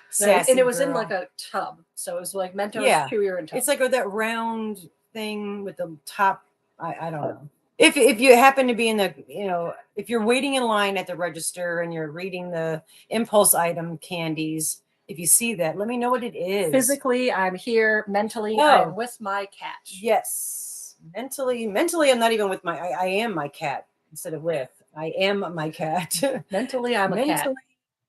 Speaker 1: Sassy
Speaker 2: it was in
Speaker 1: girl.
Speaker 2: like a tub. So it was like Mentos
Speaker 1: Yeah.
Speaker 2: chewier and tub.
Speaker 1: It's like that round thing with the top. I don't know. If you happen to be in the, if you're waiting in line at the register and you're reading the impulse item candies, if you see that, let me know what it is.
Speaker 2: Physically, I'm here. Mentally, I'm with my cat.
Speaker 1: Yes. Mentally, I'm not even with I am my cat instead of with. I am my cat.
Speaker 2: Mentally, I'm a cat.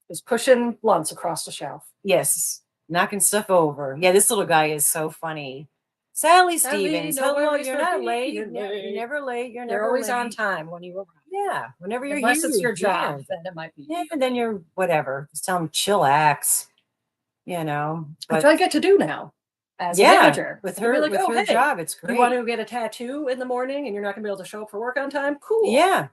Speaker 2: Just pushing blunts across the shelf.
Speaker 1: Yes. Knocking stuff over. Yeah, this little guy is so funny. Sally Stevens, hello. You're not late. You're never late. You're
Speaker 2: always on time when you arrive.
Speaker 1: Yeah, whenever you're
Speaker 2: Unless
Speaker 1: here.
Speaker 2: it's your job, then it might be.
Speaker 1: Yeah, and then you're whatever. Just tell them chillax.
Speaker 2: Which I get to do now as a manager.
Speaker 1: With her, like, with her job, it's great.
Speaker 2: You want to get a tattoo in the morning and you're not going to be able to show up for work on time? Cool.
Speaker 1: Yeah.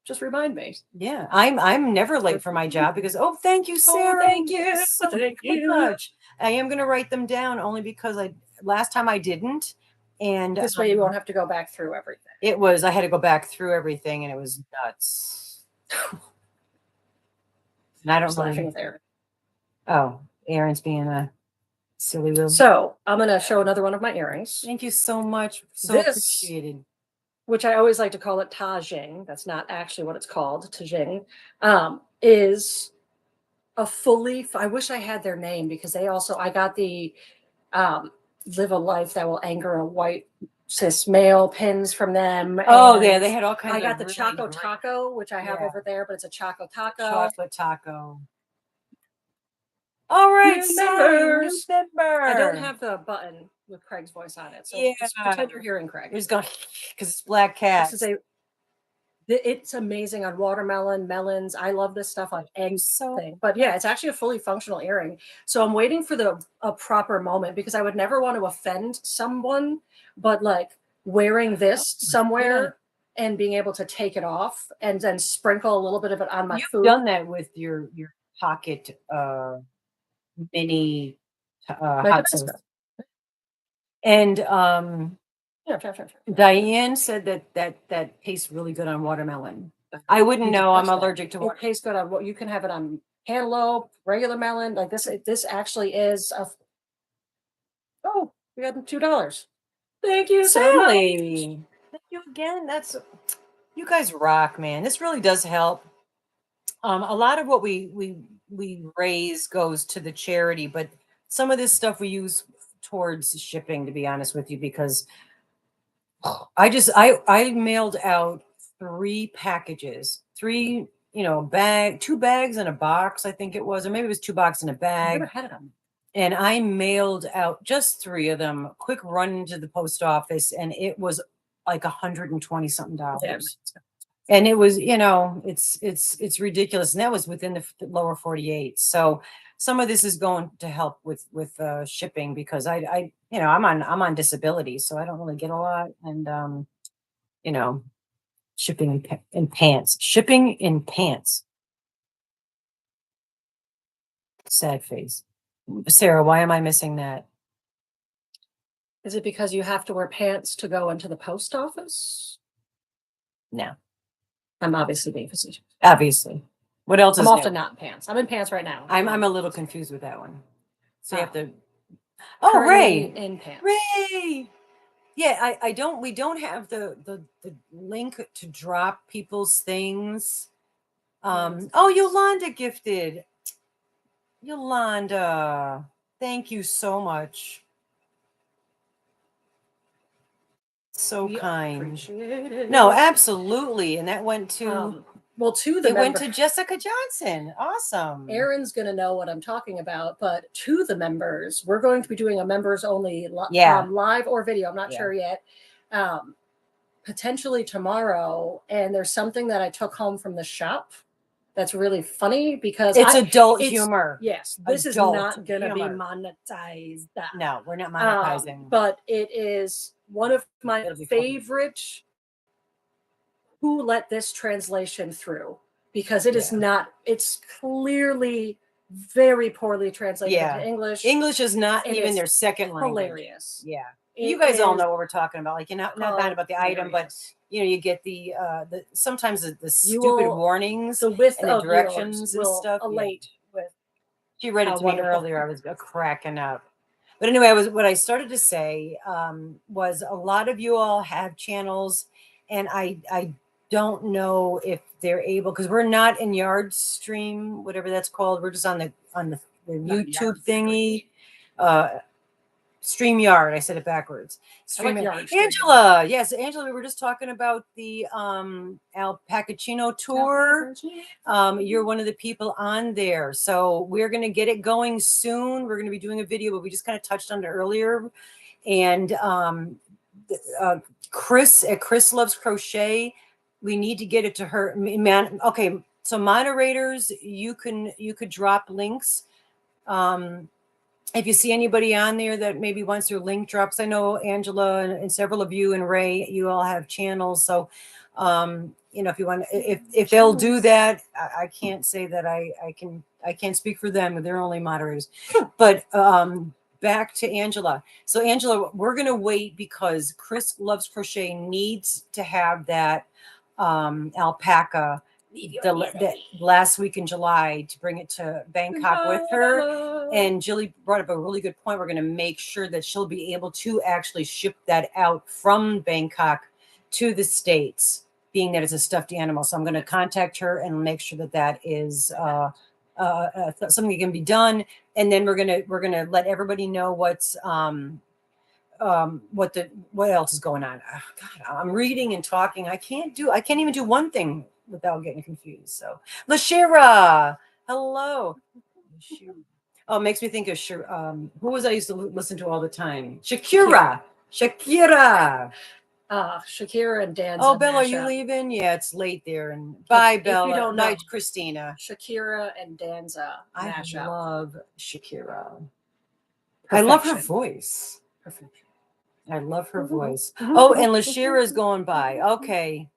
Speaker 2: Just remind me.
Speaker 1: Yeah, I'm never late for my job because thank you, Sarah.
Speaker 2: Thank you. Thank you
Speaker 1: much. I am going to write them down only because last time I didn't, and
Speaker 2: this way you won't have to go back through everything.
Speaker 1: I had to go back through everything, and it was nuts. And I don't
Speaker 2: laughing there.
Speaker 1: Oh, Aaron's being a silly little.
Speaker 2: So I'm going to show another one of my earrings.
Speaker 1: Thank you so much. So appreciated.
Speaker 2: Which I always like to call it tajing. That's not actually what it's called. Tajing is a fully. I wish I had their name because I got the live a life that will anger a white cis male pins from them.
Speaker 1: Oh, yeah, they had all kinds.
Speaker 2: I got the Choco Taco, which I have over there, but it's a Choco Taco.
Speaker 1: Chocolate taco. All right,
Speaker 2: new
Speaker 1: member.
Speaker 2: I don't have the button with Craig's voice on it, so just pretend you're hearing Craig.
Speaker 1: He's going because it's Black Cat.
Speaker 2: It's amazing on watermelon, melons. I love this stuff on anything. But yeah, it's actually a fully functional earring. So I'm waiting for a proper moment because I would never want to offend someone, but like wearing this somewhere and being able to take it off and then sprinkle a little bit of it on my food.
Speaker 1: You've done that with your pocket mini hot sauce. And Diane said that tastes really good on watermelon. I wouldn't know. I'm allergic to watermelon.
Speaker 2: It tastes good on what you can have it on cantaloupe, regular melon. Like this actually is we got $2. Thank you,
Speaker 1: Sally. Thank you again. You guys rock, man. This really does help. A lot of what we raise goes to the charity, but some of this stuff we use towards shipping, to be honest with you, because I mailed out 3 packages, 2 bags and a box, I think it was, or maybe it was 2 boxes and a bag.
Speaker 2: I never had them.
Speaker 1: And I mailed out just 3 of them, quick run into the post office, and it was like $120 something. And it was, it's ridiculous. And that was within the lower 48. So some of this is going to help with shipping because I'm on disability, so I don't really get a lot. And shipping in pants. Sad face. Sarah, why am I missing that?
Speaker 2: Is it because you have to wear pants to go into the post office?
Speaker 1: No.
Speaker 2: I'm obviously being facetious.
Speaker 1: Obviously. What else is
Speaker 2: I'm often not in pants. I'm in pants right now.
Speaker 1: I'm a little confused with that one. So you have to.
Speaker 2: Ray in pants.
Speaker 1: Ray. Yeah, we don't have the link to drop people's things. Yolanda gifted. Yolanda, thank you so much. So kind.
Speaker 2: Appreciate it.
Speaker 1: No, absolutely. And that went to
Speaker 2: it
Speaker 1: went to Jessica Johnson. Awesome.
Speaker 2: Aaron's going to know what I'm talking about, but to the members, we're going to be doing a members only live or video. I'm not sure yet. Potentially tomorrow. And there's something that I took home from the shop that's really funny because
Speaker 1: it's adult humor.
Speaker 2: Yes, this is not going to be monetized.
Speaker 1: No, we're not monetizing.
Speaker 2: But it is one of my favorite who let this translation through because it is not. It's clearly very poorly translated into English.
Speaker 1: English is not even their second language.
Speaker 2: Hilarious.
Speaker 1: Yeah. you guys all know what we're talking about. Like, you're not about the item, but you get the sometimes the stupid warnings,
Speaker 2: the width
Speaker 1: and the
Speaker 2: of
Speaker 1: directions and stuff.
Speaker 2: Elate with.
Speaker 1: She read it to me earlier. I was cracking up. But anyway, what I started to say was a lot of you all have channels, and I don't know if they're able, because we're not in Yard Stream, whatever that's called. We're just on the YouTube thingy. StreamYard. I said it backwards. Angela. Yes, Angela, we were just talking about the Alpacachino tour. You're one of the people on there. So we're going to get it going soon. We're going to be doing a video, but we just kind of touched on it earlier. And Chris at Chris Loves Crochet, we need to get it to her. Man, okay, so moderators, you could drop links. If you see anybody on there that maybe wants their link drops, I know Angela and several of you and Ray, you all have channels. So, if you want, if they'll do that, I can't say that I can't speak for them. They're only moderators. But back to Angela. So Angela, we're going to wait because Chris Loves Crochet needs to have that alpaca the last week in July to bring it to Bangkok with her. And Jilly brought up a really good point. We're going to make sure that she'll be able to actually ship that out from Bangkok to the States, being that it's a stuffed animal. So I'm going to contact her and make sure that is something that can be done. And then we're gonna let everybody know what's what else is going on. Oh, God, I'm reading and talking. I can't even do one thing without getting confused. So Lashira, hello. Oh, it makes me think of who was I used to listen to all the time? Shakira.
Speaker 2: Shakira and Danza.
Speaker 1: Oh, Bella, are you leaving? Yeah, it's late there. And bye, Bella. Night, Christina.
Speaker 2: Shakira and Danza.
Speaker 1: I love Shakira. I love her voice. Perfect. I love her voice. Oh, and Lashira is going by. Okay.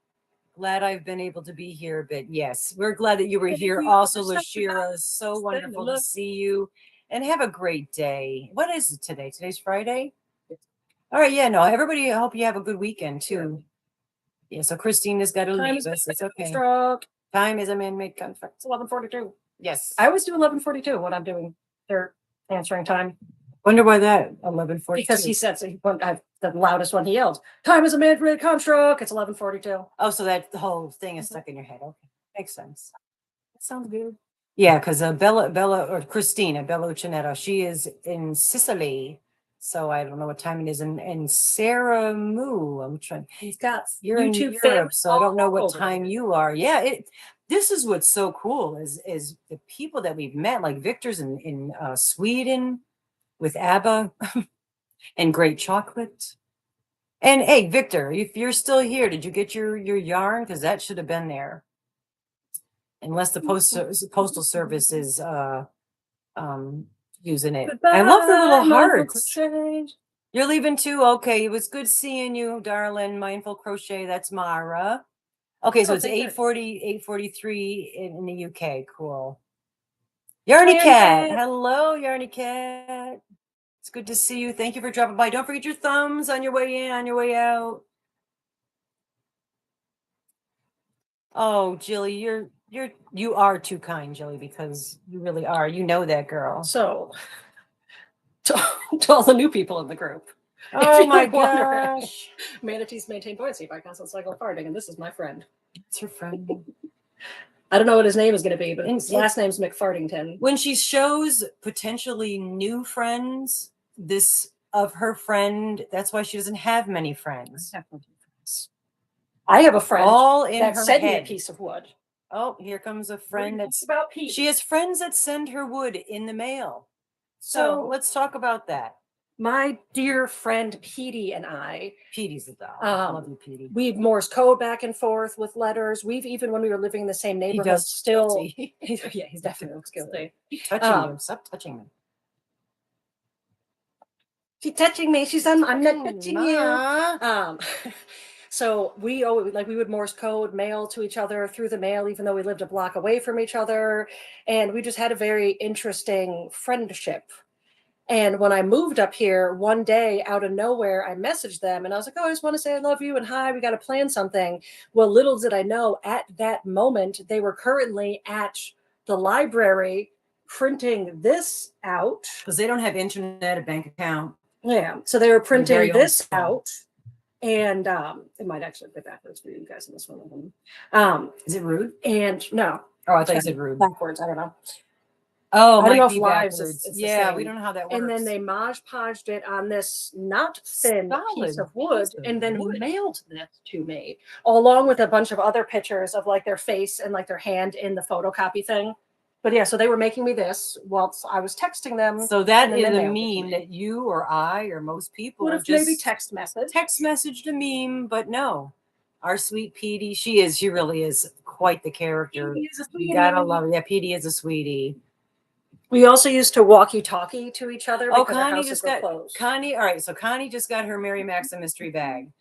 Speaker 1: Glad I've been able to be here, but yes, we're glad that you were here. Also, Lashira, so wonderful to see you, and have a great day. What is it today? Today's Friday. All right, yeah, no, everybody. I hope you have a good weekend too. Yeah, so Christina's got to leave us. It's okay. Time is a man-made contract.
Speaker 2: It's 11:42.
Speaker 1: Yes,
Speaker 2: I always do 11:42 when I'm doing their answering time.
Speaker 1: Wonder why that 11:42?
Speaker 2: Because he said the loudest one he yelled. Time is a man-made construct. It's 11:42.
Speaker 1: Oh, so that the whole thing is stuck in your head. Okay, makes sense. That sounds good. Yeah, because Bella or Christina Bella Uccinetto, she is in Sicily, so I don't know what time it is. And Sarah Moo, I'm trying. You're YouTube in Europe, so I don't know what time you are. Yeah, this is what's so cool is the people that we've met, like Victor's in Sweden with ABBA and Great Chocolate. And hey, Victor, if you're still here, did you get your yarn? Because that should have been there. Unless the postal service is using it. Goodbye, I love the little hearts. You're leaving too? Okay, it was good seeing you, darling. Mindful Crochet, that's Mara. Okay, so it's 8:43 in the UK. Cool. Yarny Cat. Hello, Yarny Cat. It's good to see you. Thank you for dropping by. Don't forget your thumbs on your way in, on your way out. Oh, Jilly, you are too kind, Jilly, because you really are. You know that, girl.
Speaker 2: So, to all the new people in the group.
Speaker 1: Oh my gosh.
Speaker 2: Manatees maintain buoyancy by constant cycle farting, and this is my friend.
Speaker 1: It's her friend.
Speaker 2: I don't know what his name is going to be, but his last name's McFartington.
Speaker 1: When she shows potentially new friends, of her friend, that's why she doesn't have many friends.
Speaker 2: I have a friend
Speaker 1: all in
Speaker 2: that
Speaker 1: her
Speaker 2: sent
Speaker 1: head.
Speaker 2: me a piece of wood.
Speaker 1: Oh, here comes a friend that's
Speaker 2: about Pete.
Speaker 1: She has friends that send her wood in the mail. So let's talk about that.
Speaker 2: My dear friend Petey and I.
Speaker 1: Petey's the doll. I love you, Petey.
Speaker 2: We've Morse code back and forth with letters. We've even when we were living in the same neighborhood,
Speaker 1: he does
Speaker 2: still. He's definitely guilty.
Speaker 1: Keep touching you. Stop touching me.
Speaker 2: She's touching me. I'm not touching you. So we would Morse code mail to each other through the mail, even though we lived a block away from each other. And we just had a very interesting friendship. And when I moved up here one day out of nowhere, I messaged them and I was like, oh, I just want to say I love you and hi, we got to plan something. Well, little did I know at that moment, they were currently at the library printing this out.
Speaker 1: Because they don't have internet, a bank account.
Speaker 2: Yeah. So they were printing this out. And it might actually be backwards for you guys in this one.
Speaker 1: Is it rude?
Speaker 2: And no.
Speaker 1: Oh, I thought you said rude.
Speaker 2: Backwards. I don't know.
Speaker 1: Oh,
Speaker 2: I don't know if
Speaker 1: lives
Speaker 2: is
Speaker 1: yeah, we don't know how that works.
Speaker 2: And then they Mod Podged it on this not thin piece of wood and then mailed this to me, along with a bunch of other pictures of like their face and like their hand in the photocopy thing. But yeah, so they were making me this whilst I was texting them.
Speaker 1: So that is a meme that you or I or most people
Speaker 2: would have just maybe text messaged
Speaker 1: a meme, but no. Our sweet Petey, she really is quite the character. You gotta love it. Yeah, Petey is a sweetie.
Speaker 2: We also used to walkie-talkie to each other.
Speaker 1: Oh, Connie just got Connie. All right, so Connie just got her Mary Maxim mystery bag.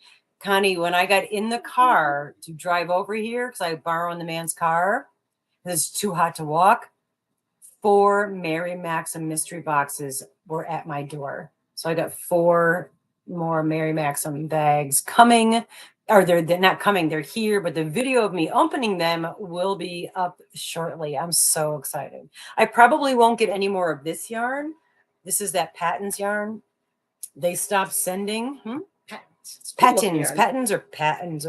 Speaker 1: Connie, when I got in the car to drive over here, because I borrowed the man's car, it's too hot to walk. 4 Mary Maxim mystery boxes were at my door. So I got 4 more Mary Maxim bags coming, or they're not coming, they're here, but the video of me opening them will be up shortly. I'm so excited. I probably won't get any more of this yarn. This is that Patton's yarn. They stopped sending Pattons or Patons,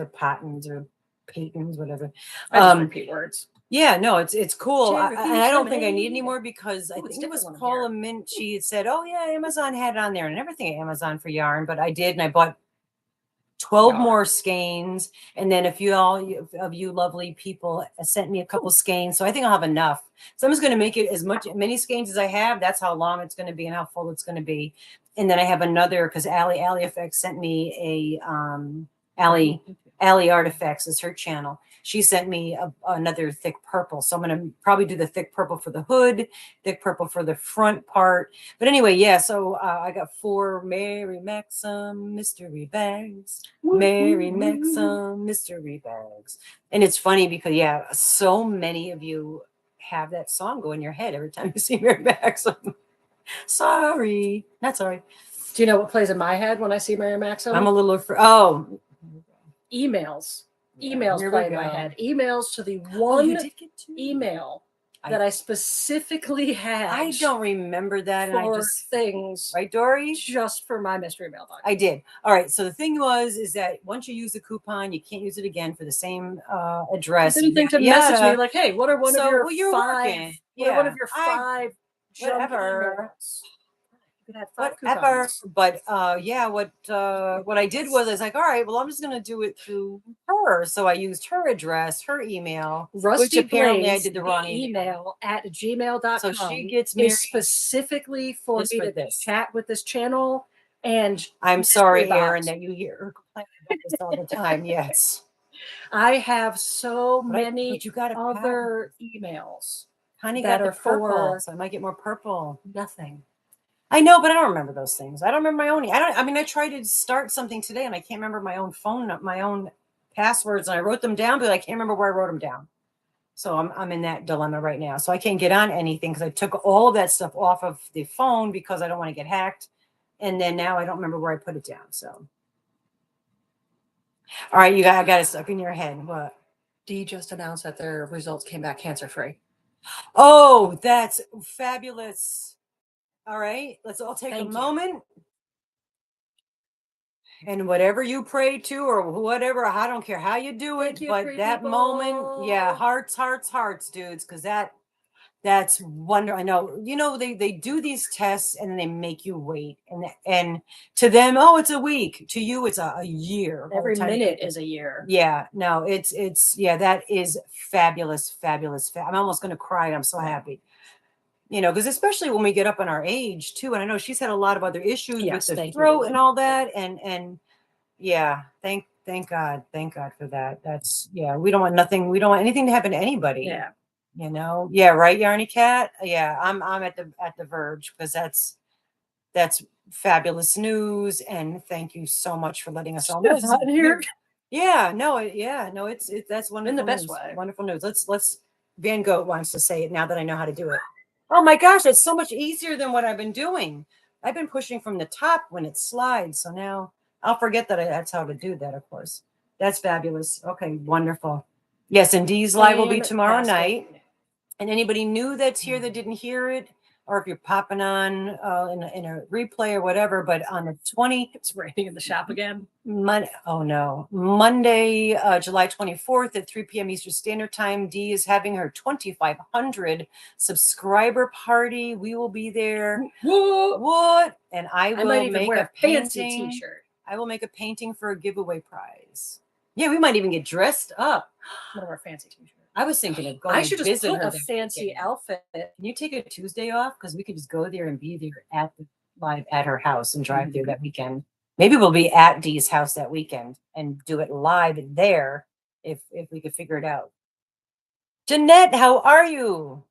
Speaker 1: whatever.
Speaker 2: I just repeat words.
Speaker 1: Yeah, no, it's cool. And I don't think I need any more because I think it was Paula Mint. She said, oh yeah, Amazon had it on there, and everything at Amazon for yarn, but I did, and I bought 12 more skeins, and then a few of you lovely people sent me a couple skeins, so I think I'll have enough. So I'm just going to make it many skeins as I have. That's how long it's going to be and how full it's going to be. And then I have another, because Allie Effects sent me a Allie Artifacts is her channel. She sent me another thick purple. So I'm going to probably do the thick purple for the hood, thick purple for the front part. But anyway, yeah, so I got 4 Mary Maxim mystery bags. Mary Maxim mystery bags. And it's funny because, yeah, so many of you have that song go in your head every time you see Mary Maxim. Sorry. Not sorry.
Speaker 2: Do you know what plays in my head when I see Mary Maxim?
Speaker 1: I'm a little
Speaker 2: emails. Emails play in my head. Emails to the one email that I specifically had.
Speaker 1: I don't remember that.
Speaker 2: And I just things,
Speaker 1: right, Dory?
Speaker 2: Just for my mystery mailbox.
Speaker 1: I did. All right. So the thing is that once you use the coupon, you can't use it again for the same address.
Speaker 2: I didn't think to message me like, hey, what are one of your 5? What are one of your 5
Speaker 1: whatever.
Speaker 2: Whatever.
Speaker 1: But yeah, what I did was I was like, all right, well, I'm just gonna do it through her. So I used her address, her email, which apparently I did the wrong
Speaker 2: email at gmail.com.
Speaker 1: So she gets me
Speaker 2: specifically for me to chat with this channel. And
Speaker 1: I'm sorry, Erin, that you hear her complain about this all the time. Yes.
Speaker 2: I have so many other emails.
Speaker 1: Honey got the purple, so I might get more purple. Nothing. I know, but I don't remember those things. I don't remember my own. I tried to start something today and I can't remember my own phone, my own passwords, and I wrote them down, but I can't remember where I wrote them down. So I'm in that dilemma right now. So I can't get on anything because I took all of that stuff off of the phone because I don't want to get hacked. And then now I don't remember where I put it down. So, all right, I got it stuck in your head. What?
Speaker 2: Dee just announced that their results came back cancer-free.
Speaker 1: Oh, that's fabulous. All right, let's all take a moment. And whatever you pray to or whatever, I don't care how you do it, but that moment, yeah, hearts, dudes, because that's wonderful. I know, they do these tests and they make you wait. And to them, oh, it's a week. To you, it's a year.
Speaker 2: Every minute is a year.
Speaker 1: Yeah, no, that is fabulous. I'm almost going to cry. I'm so happy. Because especially when we get up on our age too, and I know she's had a lot of other issues with the throat and all that, and yeah, thank God for that. That's we don't want anything to happen to anybody.
Speaker 2: Yeah,
Speaker 1: yeah, right, Yarny Cat. Yeah, I'm at the verge because that's fabulous news, and thank you so much for letting us all know
Speaker 2: here.
Speaker 1: It's that's wonderful
Speaker 2: in the best
Speaker 1: news.
Speaker 2: way.
Speaker 1: Wonderful news. Let's Van Gogh wants to say it now that I know how to do it. Oh my gosh, it's so much easier than what I've been doing. I've been pushing from the top when it slides. So now I'll forget that that's how to do that, of course. That's fabulous. Okay, wonderful. Yes, and Dee's live will be tomorrow night. And anybody new that's here that didn't hear it, or if you're popping on in a replay or whatever, but on the 20,
Speaker 2: it's raining in the shop again.
Speaker 1: Monday, July 24th at 3 p.m. Eastern Standard Time, Dee is having her 2,500 subscriber party. We will be there. What? And I will make a painting. T-shirt. I will make a painting for a giveaway prize. Yeah, we might even get dressed up.
Speaker 2: One of our fancy t-shirts.
Speaker 1: I was thinking of going.
Speaker 2: I should just put a fancy outfit.
Speaker 1: Can you take a Tuesday off? Because we could just go there and be there at her house and drive there that weekend. Maybe we'll be at Dee's house that weekend and do it live there if we could figure it out. Jeanette, how are you?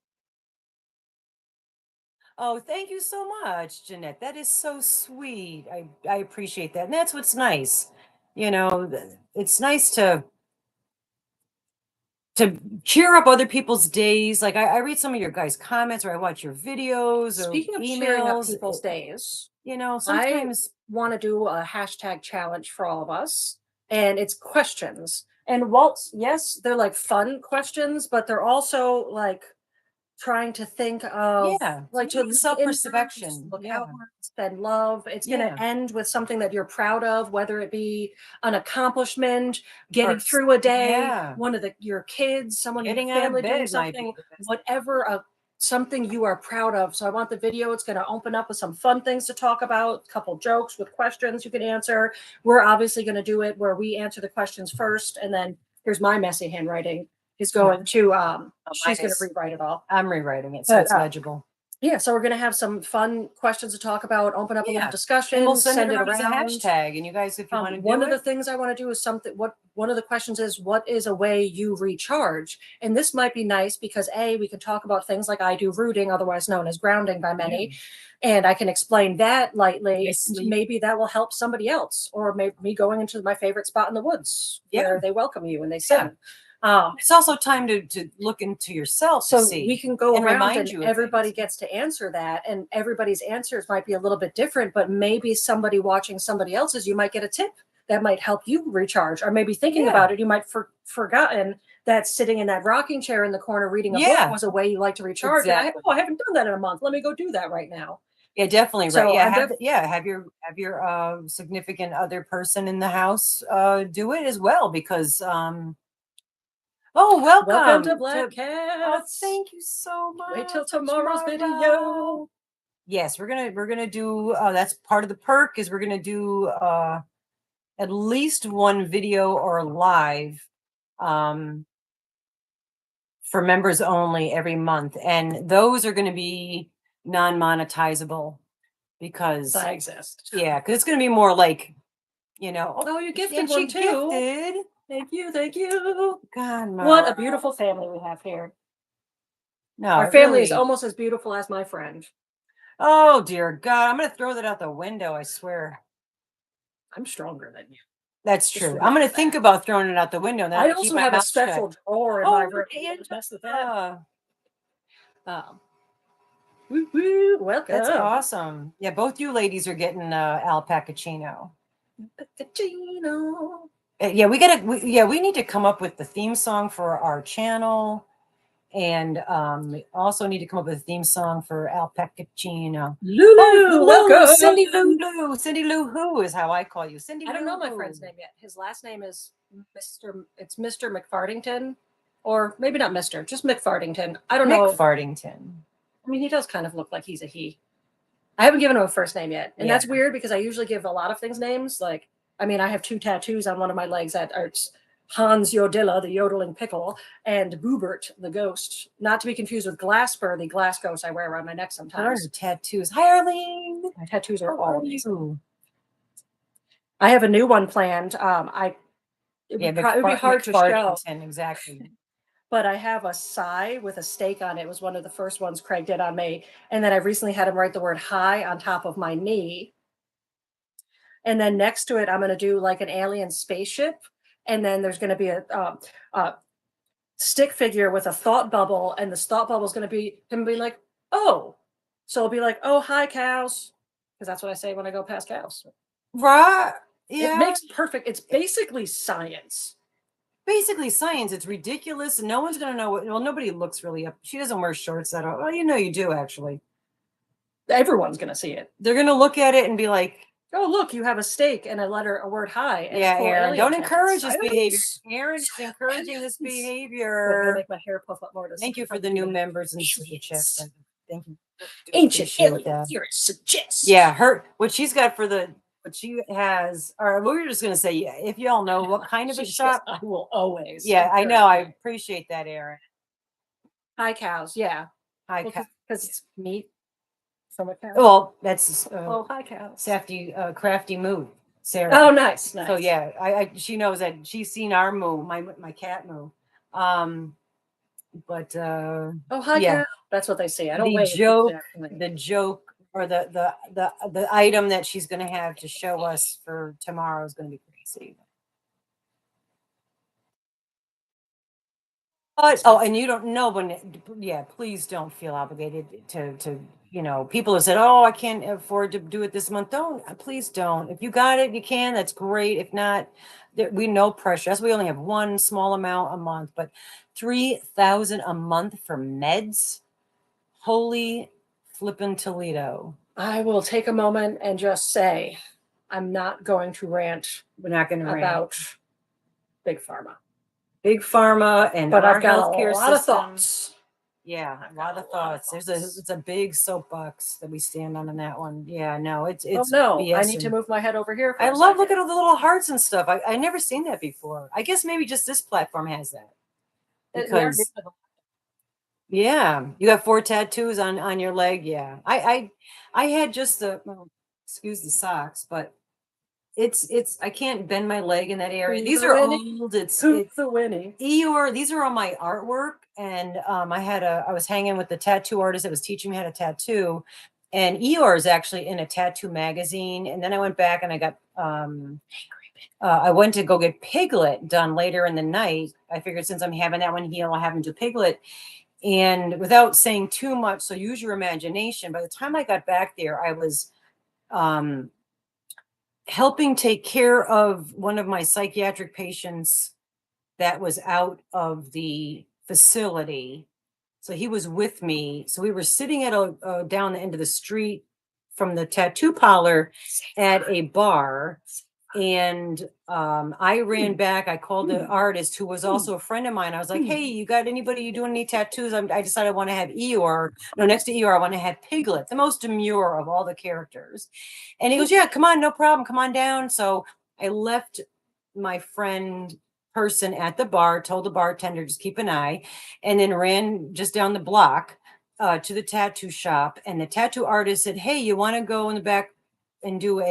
Speaker 1: Oh, thank you so much, Jeanette. That is so sweet. I appreciate that. And that's what's nice. You know, it's nice to cheer up other people's days. Like I read some of your guys' comments, or I watch your videos.
Speaker 2: Speaking of cheering up people's days,
Speaker 1: you know, sometimes
Speaker 2: I want to do a hashtag challenge for all of us, and it's questions. And Walt's, yes, they're like fun questions, but they're also like trying to think of
Speaker 1: like to self-perception.
Speaker 2: Look outwards, spend love. It's going to end with something that you're proud of, whether it be an accomplishment, getting through a day, one of your kids, someone in your family doing something, whatever, something you are proud of. So I want the video. It's going to open up with some fun things to talk about, a couple jokes with questions you can answer. We're obviously going to do it where we answer the questions first, and then here's my messy handwriting. Is going to she's going to rewrite it all.
Speaker 1: I'm rewriting it so it's legible.
Speaker 2: Yeah, so we're going to have some fun questions to talk about, open up a little discussion, and
Speaker 1: we'll send it around as a hashtag. And you guys, if you want to do
Speaker 2: one of the things I want to do is one of the questions is, what is a way you recharge? And this might be nice because we can talk about things like I do rooting, otherwise known as grounding by many. And I can explain that lightly. Maybe that will help somebody else, or maybe me going into my favorite spot in the woods where they welcome you and they sing.
Speaker 1: It's also time to look into yourself,
Speaker 2: so we can go around and everybody gets to answer that, and everybody's answers might be a little bit different, but maybe somebody watching somebody else's, you might get a tip that might help you recharge, or maybe thinking about it, you might forgotten that sitting in that rocking chair in the corner reading a book was a way you like to recharge. I haven't done that in a month. Let me go do that right now.
Speaker 1: Yeah, definitely. So have your significant other person in the house do it as well, because welcome
Speaker 2: to Black Cats.
Speaker 1: Thank you so much.
Speaker 2: Wait till tomorrow's video.
Speaker 1: Yes, we're gonna do. That's part of the perk, is we're gonna do at least one video or live for members only every month, and those are going to be non-monetizable because
Speaker 2: I exist.
Speaker 1: Yeah, because it's going to be more like,
Speaker 2: you're gifted one too.
Speaker 1: Gifted.
Speaker 2: Thank you.
Speaker 1: God,
Speaker 2: what a beautiful family we have here.
Speaker 1: No,
Speaker 2: our family is almost as beautiful as my friend.
Speaker 1: Oh dear God, I'm going to throw that out the window. I swear.
Speaker 2: I'm stronger than you.
Speaker 1: That's true. I'm going to think about throwing it out the window.
Speaker 2: I also have a special drawer in my room. Welcome.
Speaker 1: That's awesome. Yeah, both you ladies are getting alpacachino. Yeah, we need to come up with the theme song for our channel, and also need to come up with a theme song for alpacachino.
Speaker 2: Lulu, welcome.
Speaker 1: Cindy Lou Who is how I call you. Cindy.
Speaker 2: I don't know my friend's name yet. His last name is Mr. McFartington, or maybe not Mr. Just McFartington. I don't know.
Speaker 1: McFartington.
Speaker 2: I mean, he does kind of look like he's a he. I haven't given him a first name yet, and that's weird because I usually give a lot of things names. Like, I mean, I have 2 tattoos on one of my legs that are Hans Yodilla, the yodeling pickle, and Boobert, the ghost. Not to be confused with Glasper, the glass ghost I wear around my neck sometimes.
Speaker 1: Tattoos. Hi, Arlene.
Speaker 2: My tattoos are all amazing. I have a new one planned. It'd be hard to show.
Speaker 1: Exactly.
Speaker 2: But I have a sigh with a stake on it. It was one of the first ones Craig did on me. And then I recently had him write the word hi on top of my knee. And then next to it, I'm going to do like an alien spaceship. And then there's going to be a stick figure with a thought bubble. And the thought bubble is going to be him being like, oh. So it'll be like, oh, hi, cows. because that's what I say when I go past cows.
Speaker 1: Right.
Speaker 2: It
Speaker 1: Yeah.
Speaker 2: makes perfect. It's basically science.
Speaker 1: Basically science. It's ridiculous. And no one's going to know what, well, nobody looks really up. She doesn't wear shorts at all. Well, you know, you do actually.
Speaker 2: Everyone's going to see it.
Speaker 1: They're going to look at it and be like,
Speaker 2: oh, look, you have a steak and a word hi. And
Speaker 1: yeah,
Speaker 2: a cool
Speaker 1: Aaron, don't
Speaker 2: alien
Speaker 1: encourage this
Speaker 2: sentence.
Speaker 1: behavior. Aaron is encouraging this
Speaker 2: I'm
Speaker 1: behavior.
Speaker 2: gonna make my hair puff up more.
Speaker 1: Thank you for the new members and super chats. Thank you.
Speaker 2: Ancient alien theorists suggest.
Speaker 1: Yeah, what she's got for what she has, or we were just going to say, yeah, if y'all know what kind of a shop.
Speaker 2: I will always.
Speaker 1: Yeah, I know. I appreciate that, Aaron.
Speaker 2: Hi, cows. Yeah.
Speaker 1: Hi, cows.
Speaker 2: Because it's meat from a cow.
Speaker 1: Well, that's
Speaker 2: hi, cows.
Speaker 1: Crafty moo, Sarah.
Speaker 2: Oh, nice.
Speaker 1: So yeah, she knows that she's seen our moo, my cat moo. But
Speaker 2: hi,
Speaker 1: yeah,
Speaker 2: cow. That's what they say. I don't
Speaker 1: the joke or the item that she's going to have to show us for tomorrow is going to be crazy. But, and you don't know when, yeah, please don't feel obligated to, people have said, oh, I can't afford to do it this month. Please don't. If you got it, you can, that's great. If not, we no pressure. That's why we only have one small amount a month, but $3,000 a month for meds. Holy flippin' Toledo.
Speaker 2: I will take a moment and just say, I'm not going to rant.
Speaker 1: We're not going to rant
Speaker 2: about Big Pharma.
Speaker 1: Big Pharma and
Speaker 2: but
Speaker 1: our
Speaker 2: I've got
Speaker 1: healthcare
Speaker 2: a lot
Speaker 1: system.
Speaker 2: of thoughts.
Speaker 1: Yeah, a lot of thoughts. It's a big soapbox that we stand on that one. Yeah, no, it's BS.
Speaker 2: I need to move my head over here.
Speaker 1: I love looking at the little hearts and stuff. I never seen that before. I guess maybe just this platform has that. Because yeah, you got 4 tattoos on your leg. Yeah, I had just excuse the socks, but it's I can't bend my leg in that area. These are old. It's
Speaker 2: the Winnie.
Speaker 1: Eeyore. These are all my artwork, and I was hanging with the tattoo artist that was teaching me how to tattoo, and Eeyore is actually in a tattoo magazine. And then I went back and I got I went to go get Piglet done later in the night. I figured since I'm having that one heal, I'll have him do Piglet. And without saying too much, so use your imagination. By the time I got back there, I was helping take care of one of my psychiatric patients that was out of the facility. So he was with me. So we were sitting at down the end of the street from the tattoo parlor at a bar. And I ran back. I called the artist who was also a friend of mine. I was like, hey, you got anybody, you doing any tattoos? I decided I want to have Eeyore. No, next to Eeyore, I want to have Piglet, the most demure of all the characters. And he goes, yeah, come on, no problem. Come on down. So I left my friend person at the bar, told the bartender, just keep an eye, and then ran just down the block to the tattoo shop. And the tattoo artist said, hey, you want to go in the back and do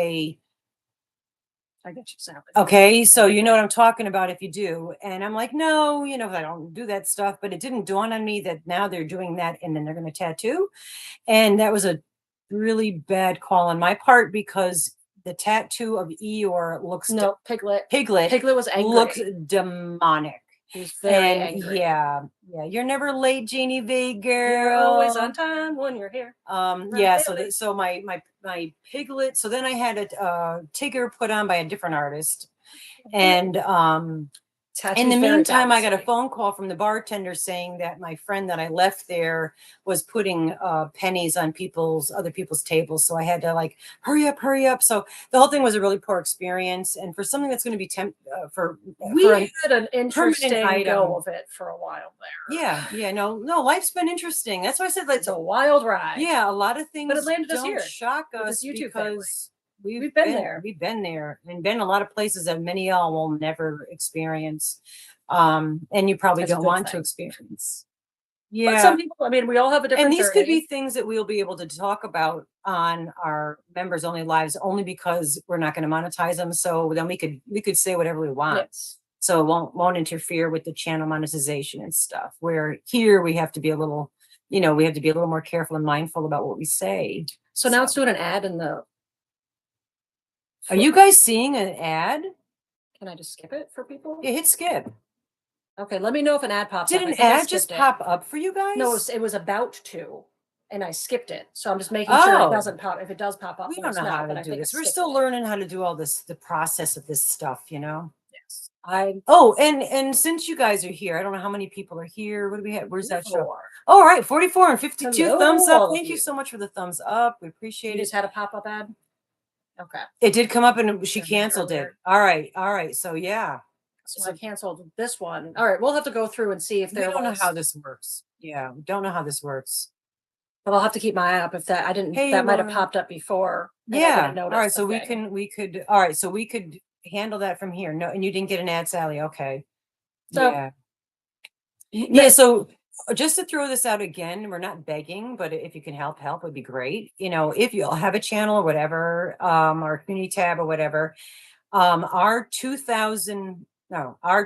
Speaker 2: I get you, Sally.
Speaker 1: Okay, so you know what I'm talking about if you do. And I'm like, no, I don't do that stuff. But it didn't dawn on me that now they're doing that and then they're going to tattoo. And that was a really bad call on my part because the tattoo of Eeyore looks
Speaker 2: Piglet.
Speaker 1: Piglet
Speaker 2: was angry.
Speaker 1: Looks demonic.
Speaker 2: He's very angry.
Speaker 1: Yeah. You're never late, Jeannie V girl.
Speaker 2: You're always on time when you're here.
Speaker 1: Yeah. So my Piglet. So then I had a Tigger put on by a different artist, and in the meantime, I got a phone call from the bartender saying that my friend that I left there was putting pennies on other people's tables. So I had to hurry up. So the whole thing was a really poor experience. And for something that's going to be
Speaker 2: we had an interesting go of it for a while there.
Speaker 1: Yeah. No, life's been interesting. That's why I said
Speaker 2: it's a wild ride.
Speaker 1: Yeah, a lot of things
Speaker 2: but it landed us here.
Speaker 1: Shock us because we've
Speaker 2: been there.
Speaker 1: We've been there and been a lot of places that many of y'all will never experience. And you probably don't want to experience. Yeah.
Speaker 2: But some people, we all have a different
Speaker 1: And these
Speaker 2: journey.
Speaker 1: could be things that we'll be able to talk about on our members only lives only because we're not going to monetize them. So then we could say whatever we want.
Speaker 2: Yes.
Speaker 1: So it won't interfere with the channel monetization and stuff. Where here we have to be a little, more careful and mindful about what we say.
Speaker 2: So now it's doing an ad in the.
Speaker 1: Are you guys seeing an ad?
Speaker 2: Can I just skip it for people?
Speaker 1: Yeah, hit skip.
Speaker 2: Okay, let me know if an ad pops
Speaker 1: up. Did an ad just pop up for you guys?
Speaker 2: No, it was about to. and I skipped it. So I'm just making sure it doesn't pop. If it does pop up,
Speaker 1: we don't know how to do this. We're still learning how to do all this, the process of this stuff, you know?
Speaker 2: Yes.
Speaker 1: And since you guys are here, I don't know how many people are here. What do we have? Where's that show? Oh, all right, 44 and 52
Speaker 2: Hello,
Speaker 1: thumbs up.
Speaker 2: all of
Speaker 1: Thank you
Speaker 2: you.
Speaker 1: so much for the thumbs up. We appreciate
Speaker 2: You
Speaker 1: it.
Speaker 2: just had a pop-up ad? Okay.
Speaker 1: It did come up and she canceled it. All right. So yeah.
Speaker 2: So I canceled this one. All right, we'll have to go through and see if
Speaker 1: We don't know how this works. Yeah, we don't know how this works.
Speaker 2: But I'll have to keep my eye up if that I didn't
Speaker 1: Hey,
Speaker 2: that might have popped up before.
Speaker 1: Yeah. All right. So we could all right. So we could handle that from here. No, and you didn't get an ad, Sally. Okay.
Speaker 2: So,
Speaker 1: yeah. Yeah. So just to throw this out again, we're not begging, but if you can help would be great. You know, if you'll have a channel or whatever, our community tab or whatever, our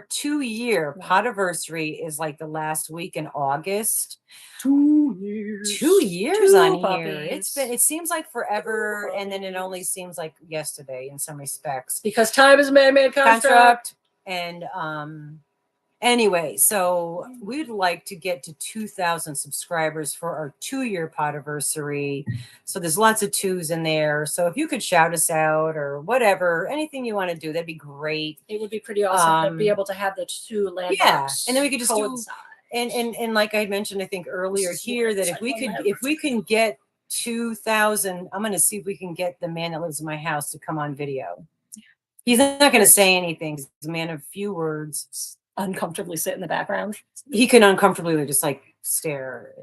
Speaker 1: 2-year podiversary is like the last week in August.
Speaker 2: 2 years.
Speaker 1: 2 years on
Speaker 2: puppies.
Speaker 1: here. It seems like forever, and then it only seems like yesterday in some respects.
Speaker 2: Because time is a man-made construct.
Speaker 1: And anyway, so we'd like to get to 2,000 subscribers for our 2-year podiversary. So there's lots of twos in there. So if you could shout us out or whatever, anything you want to do, that'd be great.
Speaker 2: It would be pretty awesome to be able to have the two landmarks.
Speaker 1: Yeah, and then we could just do. And like I mentioned, I think earlier here, that if we can get 2,000, I'm going to see if we can get the man that lives in my house to come on video. He's not going to say anything. He's a man of few words.
Speaker 2: Uncomfortably sit in the background.
Speaker 1: He can uncomfortably just like stare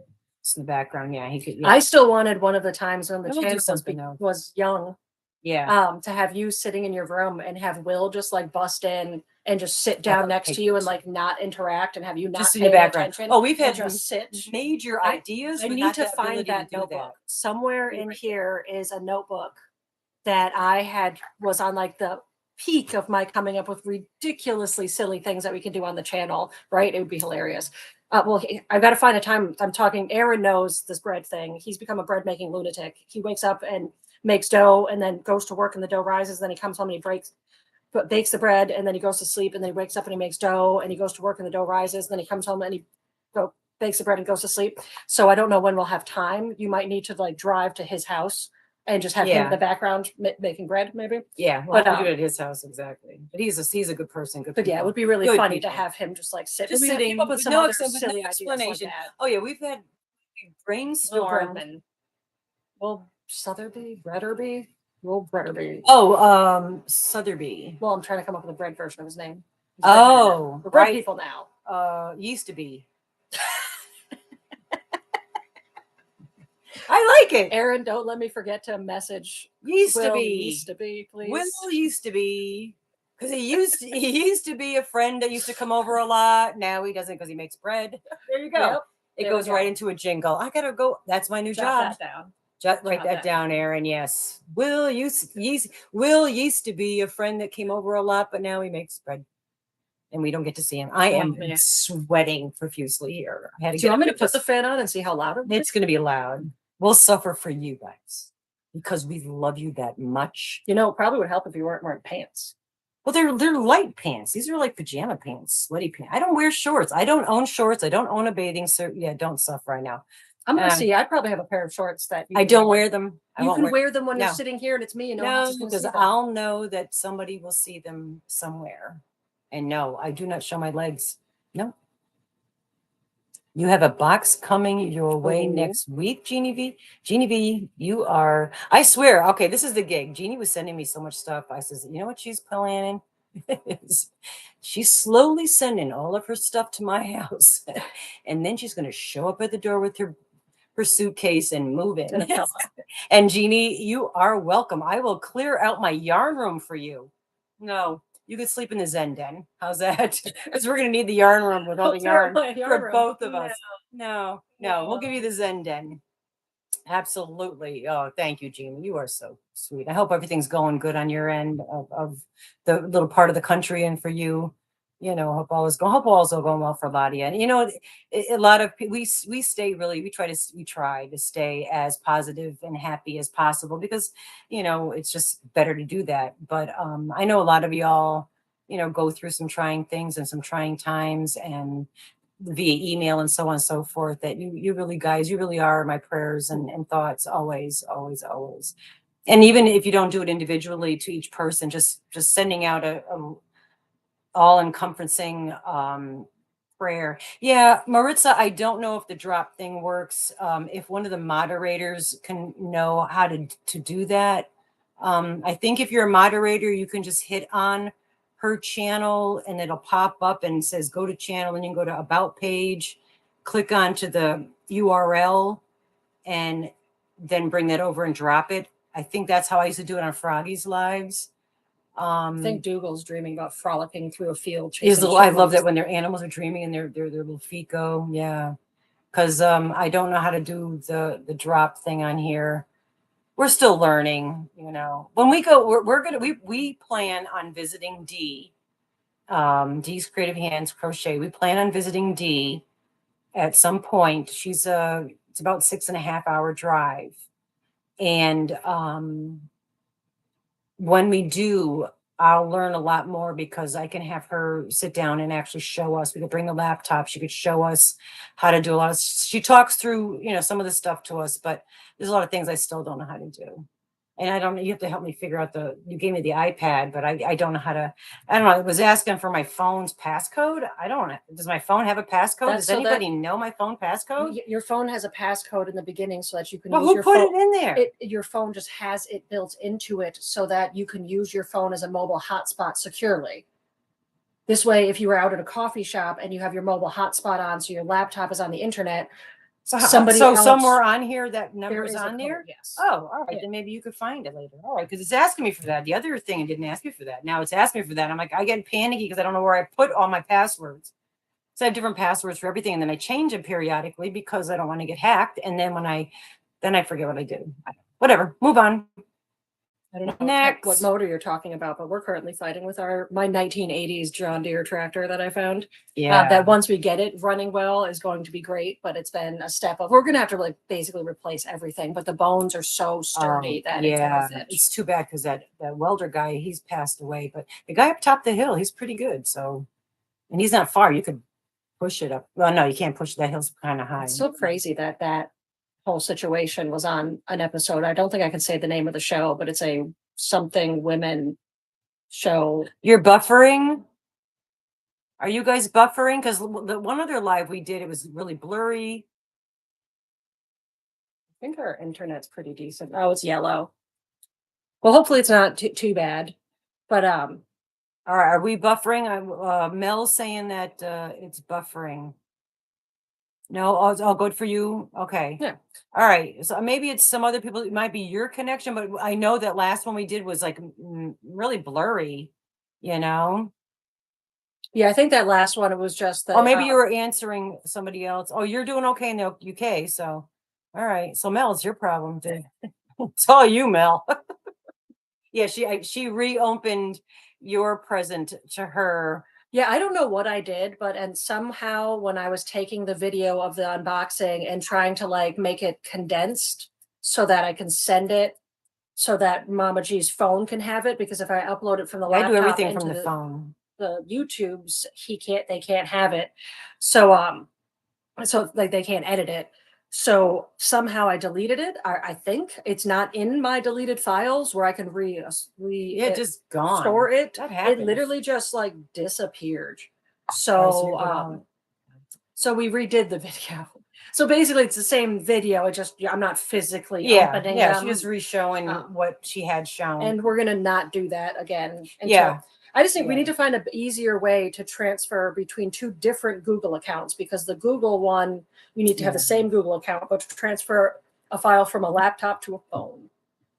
Speaker 1: in the background. Yeah, he could. Yeah.
Speaker 2: I still wanted one of the times when the channel was young.
Speaker 1: Yeah.
Speaker 2: To have you sitting in your room and have Will just like bust in and just sit down next to you and like not interact and have you not
Speaker 1: just in the background.
Speaker 2: Attention.
Speaker 1: Oh, we've had
Speaker 2: just sit.
Speaker 1: Major ideas.
Speaker 2: I need to find that notebook. Somewhere in here is a notebook that I was on like the peak of my coming up with ridiculously silly things that we can do on the channel, right? It would be hilarious. I've got to find a time. I'm talking, Aaron knows this bread thing. He's become a bread making lunatic. He wakes up and makes dough and then goes to work and the dough rises. Then he comes home and he bakes the bread and then he goes to sleep and then he wakes up and he makes dough and he goes to work and the dough rises. Then he comes home and he bakes the bread and goes to sleep. So I don't know when we'll have time. You might need to like drive to his house and just have him in the background making bread, maybe.
Speaker 1: Yeah, well, I do it at his house, exactly. But he's a good person. Good.
Speaker 2: But yeah, it would be really funny to have him just like sit, just sitting up with some other silly explanation. Like
Speaker 1: oh yeah, we've brainstormed.
Speaker 2: Well, Southerby, Bretterby, Will Bretterby.
Speaker 1: Oh, Southerby.
Speaker 2: Well, I'm trying to come up with a bread version of his name.
Speaker 1: We're
Speaker 2: bread people now.
Speaker 1: Used to be. I like it.
Speaker 2: Aaron, don't let me forget to message.
Speaker 1: Used
Speaker 2: to
Speaker 1: be,
Speaker 2: please.
Speaker 1: Will used to be, because he used to be a friend that used to come over a lot. Now he doesn't because he makes bread. There you go. Yep. It goes right into a jingle. I gotta go. That's my new job.
Speaker 2: That down.
Speaker 1: Just write that down, Aaron. Yes. Will used to be a friend that came over a lot, but now he makes bread. And we don't get to see him. I am sweating profusely here.
Speaker 2: Do you want me to put the fan on and see how loud
Speaker 1: it's going to be loud? We'll suffer for you guys because we love you that much.
Speaker 2: You know, it probably would help if you weren't wearing pants.
Speaker 1: Well, they're light pants. These are like pajama pants, sweaty pants. I don't wear shorts. I don't own shorts. I don't own a bathing suit. Yeah, don't suffer right now.
Speaker 2: I'm gonna see. I probably have a pair of shorts that
Speaker 1: I don't wear them.
Speaker 2: You can wear them when you're sitting here and it's me.
Speaker 1: No, because I'll know that somebody will see them somewhere. And no, I do not show my legs. No. You have a box coming your way next week, Jeannie V. Jeannie V, you are, I swear, okay, this is the gig. Jeannie was sending me so much stuff. I says, you know what she's planning? She's slowly sending all of her stuff to my house. And then she's going to show up at the door with her suitcase and move in. And Jeannie, you are welcome. I will clear out my yarn room for you. No. You could sleep in the Zen den. How's that? Because we're going to need the yarn room with all the yarn for both of us. No. We'll give you the Zen den. Absolutely. Oh, thank you, Jeannie. You are so sweet. I hope everything's going good on your end of the little part of the country and for you. You know, hope all is going well for Ladia. And you know, a lot of we try to stay as positive and happy as possible because you know it's just better to do that. But I know a lot of y'all, you know, go through some trying things and some trying times, and via email and so on and so forth, that you really guys, you really are my prayers and thoughts always, always, always. And even if you don't do it individually to each person, just sending out a all encompassing prayer. Yeah, Maritza, I don't know if the drop thing works. If one of the moderators can know how to do that. I think if you're a moderator, you can just hit on her channel and it'll pop up and says go to channel, and you can go to about page, click onto the URL, and then bring that over and drop it. I think that's how I used to do it on Froggy's lives.
Speaker 2: I think Dougal's dreaming about frolicking through a field.
Speaker 1: I love that when their animals are dreaming and their little feet go. Yeah. Because I don't know how to do the drop thing on here. We're still learning, you know. When we go, we're gonna we plan on visiting D. D's Creative Hands Crochet. We plan on visiting D at some point. She's it's about 6.5 hour drive. And when we do, I'll learn a lot more because I can have her sit down and actually show us. We could bring the laptop. She could show us how to do a lot of, she talks through, you know, some of the stuff to us, but there's a lot of things I still don't know how to do. And I don't, you have to help me figure out you gave me the iPad, but I don't know how to, I don't know. It was asking for my phone's passcode. I don't know. Does my phone have a passcode? Does anybody know my phone passcode?
Speaker 2: Your phone has a passcode in the beginning so that you can
Speaker 1: use
Speaker 2: your phone.
Speaker 1: Who put it in there?
Speaker 2: Your phone just has it built into it so that you can use your phone as a mobile hotspot securely. This way, if you were out at a coffee shop and you have your mobile hotspot on, so your laptop is on the internet,
Speaker 1: somewhere on here that number's on there?
Speaker 2: Yes.
Speaker 1: Oh, all right. Then maybe you could find it later. All right, because it's asking me for that. The other thing, it didn't ask me for that. Now it's asking me for that. I'm like, I get panicky because I don't know where I put all my passwords. So I have different passwords for everything, and then I change them periodically because I don't want to get hacked. And then then I forget what I do. Whatever. Move on.
Speaker 2: I don't know what motor you're talking about, but we're currently fighting with my 1980s John Deere tractor that I found.
Speaker 1: Yeah.
Speaker 2: That once we get it running well is going to be great, but it's been a step up. We're going to have to like basically replace everything, but the bones are so sturdy that it's worth it.
Speaker 1: It's too bad because that welder guy, he's passed away, but the guy up top of the hill, he's pretty good. So, and he's not far. You could push it up. Well, no, you can't push it. That hill's kind of high.
Speaker 2: It's so crazy that whole situation was on an episode. I don't think I can say the name of the show, but it's a something women show.
Speaker 1: You're buffering? Are you guys buffering? Because the one other live we did, it was really blurry.
Speaker 2: I think our internet's pretty decent. Oh, it's yellow. Well, hopefully it's not too bad. But
Speaker 1: all right, are we buffering? Mel's saying that it's buffering. No, all good for you. Okay.
Speaker 2: Yeah.
Speaker 1: All right. So maybe it's some other people. It might be your connection, but I know that last one we did was like really blurry, you know?
Speaker 2: Yeah, I think that last one, it was just that.
Speaker 1: Or maybe you were answering somebody else. Oh, you're doing okay in the UK. So, all right. So Mel, it's your problem. It's all you, Mel. Yeah, she reopened your present to her.
Speaker 2: Yeah, I don't know what I did, and somehow when I was taking the video of the unboxing and trying to like make it condensed so that I can send it so that Mama G's phone can have it, because if I upload it from the laptop,
Speaker 1: I do everything from the phone.
Speaker 2: The YouTube's they can't have it. So like they can't edit it. So somehow I deleted it. I think it's not in my deleted files where I can
Speaker 1: just gone.
Speaker 2: Store it.
Speaker 1: That happens.
Speaker 2: It literally just like disappeared. So so we redid the video. So basically it's the same video. It just I'm not physically opening them.
Speaker 1: She's just re-showing what she had shown.
Speaker 2: And we're gonna not do that again. I just think we need to find an easier way to transfer between two different Google accounts, because the Google one, you need to have the same Google account, but to transfer a file from a laptop to a phone.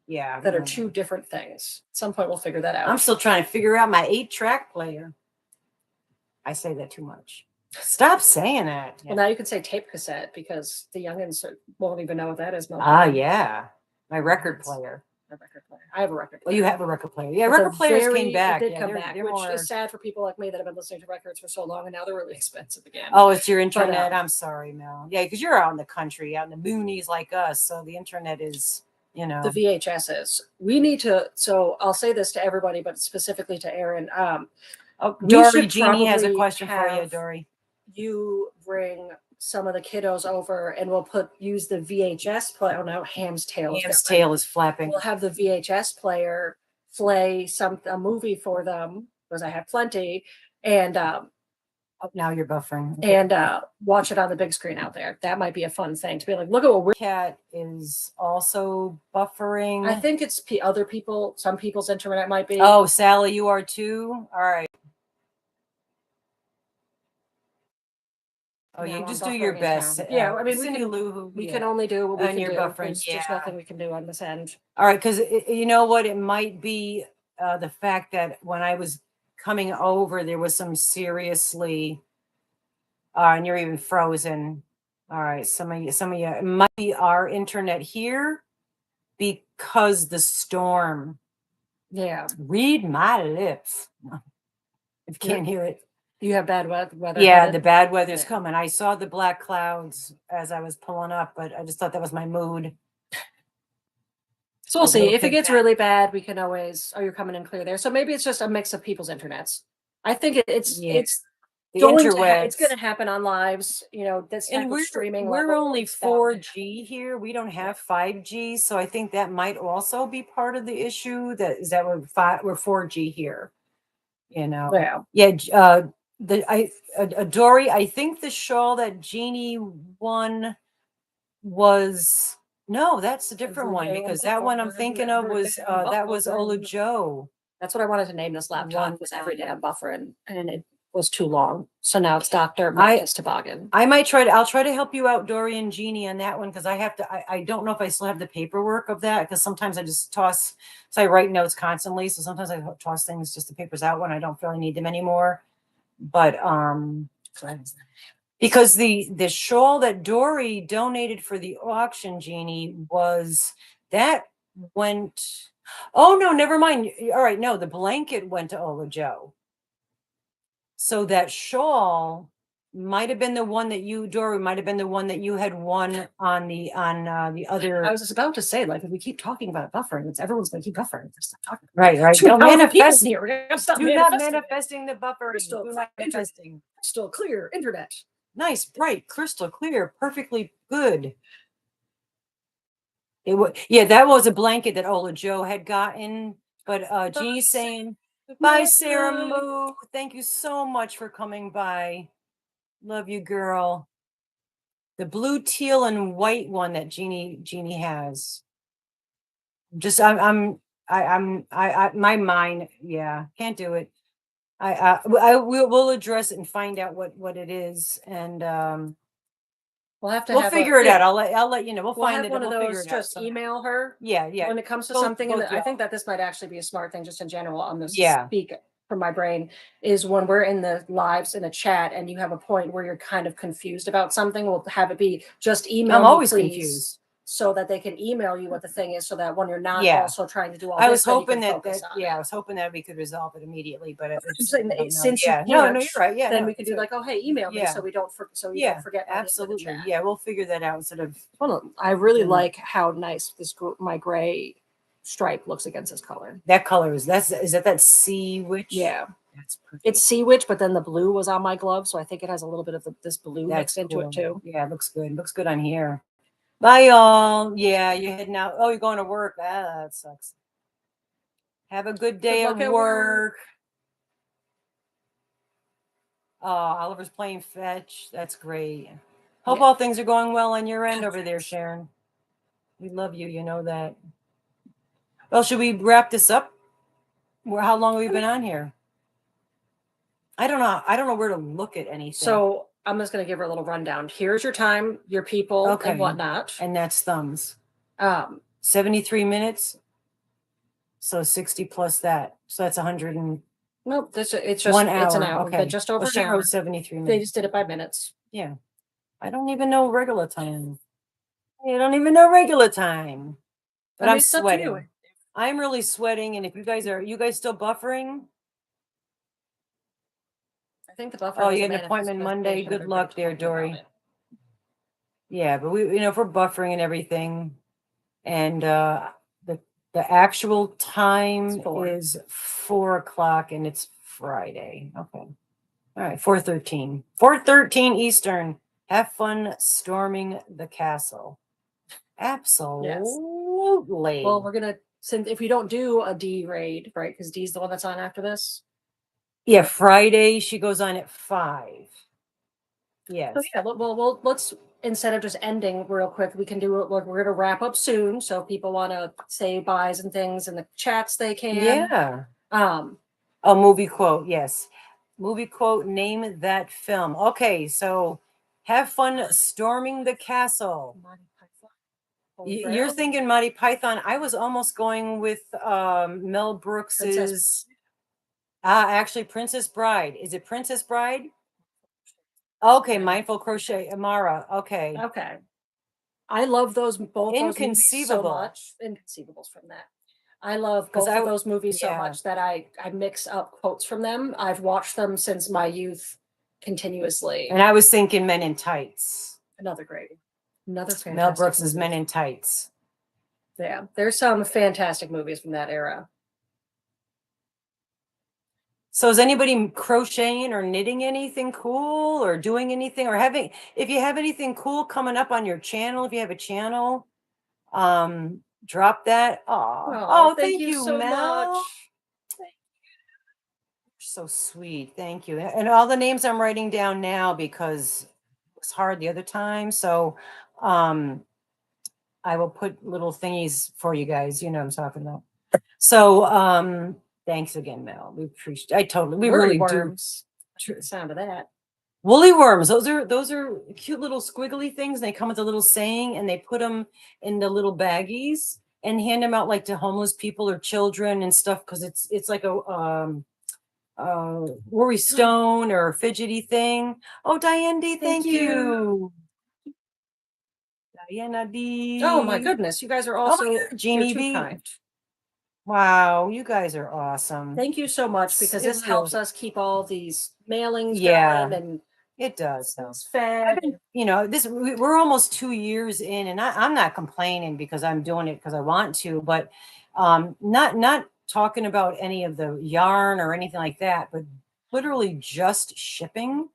Speaker 1: Yeah.
Speaker 2: That are two different things. At some point we'll figure that out.
Speaker 1: I'm still trying to figure out my 8-track player. I say that too much. Stop saying that.
Speaker 2: Well, now you can say tape cassette because the youngins won't even know what that is.
Speaker 1: Yeah. My record player.
Speaker 2: I have a record player.
Speaker 1: Well, you have a record player. Yeah, record players came back.
Speaker 2: It did come back, which is sad for people like me that have been listening to records for so long, and now they're really expensive again.
Speaker 1: Oh, it's your internet. I'm sorry, Mel. Yeah, because you're out in the country, out in the boonies like us, so the internet is, you know.
Speaker 2: The VHSs. We need to. So I'll say this to everybody, but specifically to Aaron.
Speaker 1: Dory Jeannie has a question for you, Dory.
Speaker 2: you bring some of the kiddos over and we'll use the VHS player. Oh no, Ham's tail.
Speaker 1: Ham's tail is flapping.
Speaker 2: We'll have the VHS player play a movie for them because I have plenty, and
Speaker 1: now you're buffering.
Speaker 2: And watch it on the big screen out there. That might be a fun thing to be like, look at what we're.
Speaker 1: Cat is also buffering.
Speaker 2: I think it's other people. Some people's internet might be.
Speaker 1: Oh, Sally, you are too. All right. Oh, you just do your best.
Speaker 2: Yeah, I mean, we can only do what we can do.
Speaker 1: Buffering.
Speaker 2: There's nothing we can do on this end.
Speaker 1: All right, because you know what? It might be the fact that when I was coming over, there was some seriously, and you're even frozen. All right, some of you, it might be our internet here because the storm.
Speaker 2: Yeah.
Speaker 1: Read my lips. If you can't hear it.
Speaker 2: You have bad weather.
Speaker 1: Yeah, the bad weather's coming. I saw the black clouds as I was pulling up, but I just thought that was my mood.
Speaker 2: So we'll see. If it gets really bad, we can always, you're coming in clear there. So maybe it's just a mix of people's internets. I think it's going to happen on lives, this type of streaming.
Speaker 1: We're only 4G here. We don't have 5G. So I think that might also be part of the issue that we're 4G here. Yeah. Dory, I think the shawl that Jeannie won was that's a different one because that one I'm thinking of was that was Ola Joe.
Speaker 2: That's what I wanted to name this laptop was every day I'm buffering, and it was too long. So now it's Dr. Marcus Toboggan. I'll
Speaker 1: try to help you out, Dory and Jeannie, on that one because I don't know if I still have the paperwork of that because sometimes I just toss. So I write notes constantly. So sometimes I toss things just the papers out when I don't feel I need them anymore. But because the shawl that Dory donated for the auction, Jeannie, went. Oh no, never mind. All right, no, the blanket went to Ola Joe. So that shawl might have been the one that Dory, might have been the one that you had won on the other.
Speaker 2: I was just about to say, like, if we keep talking about buffering, everyone's going to keep buffering.
Speaker 1: Stop talking. Right. Don't manifest here. We're going to stop manifesting the buffering.
Speaker 2: Crystal clear internet.
Speaker 1: Nice, bright, crystal clear, perfectly good. That was a blanket that Ola Joe had gotten. But Jeannie's saying, bye, Sarah Moo. Thank you so much for coming by. Love you, girl. The blue, teal, and white one that Jeannie has. Just my mind. Yeah, can't do it. We'll address it and find out what it is, and we'll figure it out. I'll let you know. We'll find it.
Speaker 2: One of those. Just email her.
Speaker 1: Yeah.
Speaker 2: When it comes to something, and I think that this might actually be a smart thing, just in general, on this. Speak from my brain is when we're in the lives in a chat, and you have a point where you're kind of confused about something. We'll have it be just email.
Speaker 1: I'm always confused.
Speaker 2: So that they can email you what the thing is, so that when you're not also trying to do all this,
Speaker 1: I was hoping that we could resolve it immediately, but
Speaker 2: since you're
Speaker 1: right. Yeah,
Speaker 2: then we could do like, oh, hey, email me, so we don't don't forget.
Speaker 1: Absolutely, yeah, we'll figure that out instead of.
Speaker 2: Well, I really like how nice my gray stripe looks against this color.
Speaker 1: That color is that sea witch?
Speaker 2: Yeah,
Speaker 1: that's pretty.
Speaker 2: It's sea witch, but then the blue was on my glove, so I think it has a little bit of this blue mixed into it too.
Speaker 1: Yeah, it looks good. Looks good on here. Bye, y'all. Yeah, you're heading out. Oh, you're going to work. That sucks. Have a good day at work. Oh, Oliver's playing fetch. That's great. Hope all things are going well on your end over there, Sharon. We love you. You know that. Well, should we wrap this up? How long have we been on here? I don't know. I don't know where to look at anything.
Speaker 2: So I'm just going to give her a little rundown. Here's your time, your people, and whatnot.
Speaker 1: And that's thumbs. 73 minutes. So 60 plus that. So that's 100 and.
Speaker 2: Nope. It's just 1 hour. It's an hour. Okay. Just over an hour.
Speaker 1: 73 minutes.
Speaker 2: They just did it by minutes.
Speaker 1: Yeah. I don't even know regular time. I don't even know regular time. But I'm sweating. I'm really sweating. And if you guys still buffering?
Speaker 2: I think the buffer.
Speaker 1: Oh, you had an appointment Monday. Good luck there, Dory. Yeah, but if we're buffering and everything, and the actual time is 4 o'clock, and it's Friday. Okay, all All right, 4:13. 4:13 Eastern. Have fun storming the castle. Absolutely.
Speaker 2: Well, we're gonna since if we don't do a D raid, right? Because D's the one that's on after this.
Speaker 1: Yeah, Friday she goes on at 5. Yes.
Speaker 2: So yeah, well, let's instead of just ending real quick, we can do it. We're gonna wrap up soon, so if people want to say buys and things in the chats, they can.
Speaker 1: Yeah. A movie quote, yes. Movie quote, name that film. Okay, so have fun storming the castle. You're thinking Monty Python. I was almost going with Mel Brooks's actually Princess Bride. Is it Princess Bride? Okay, Mindful Crochet Amara. Okay.
Speaker 2: Okay. I love both those movies so much. Inconceivables from that. I love both of those movies so much that I mix up quotes from them. I've watched them since my youth continuously.
Speaker 1: And I was thinking Men in Tights.
Speaker 2: Another fantastic
Speaker 1: Mel Brooks's Men in Tights.
Speaker 2: Yeah, there's some fantastic movies from that era.
Speaker 1: So is anybody crocheting or knitting anything cool or doing anything or if you have anything cool coming up on your channel, if you have a channel, drop that. Oh, thank you so Mel. Much. So sweet. Thank you. And all the names I'm writing down now because it was hard the other time. So I will put little thingies for you guys. You know what I'm talking about. So thanks again, Mel. We appreciate we really
Speaker 2: worms. Do. The sound of that.
Speaker 1: Woolly worms. Those are cute little squiggly things. They come with a little saying and they put them in the little baggies and hand them out like to homeless people or children and stuff because it's like a worry stone or fidgety thing. Oh, Diane D, thank you. Diana D.
Speaker 2: Oh my goodness, you guys are also
Speaker 1: Jeannie B. Kind. Wow, you guys are awesome.
Speaker 2: Thank you so much because this helps us keep all these mailings going and
Speaker 1: it does. We're almost 2 years in and I'm not complaining because I'm doing it because I want to, but not talking about any of the yarn or anything like that, but literally just shipping.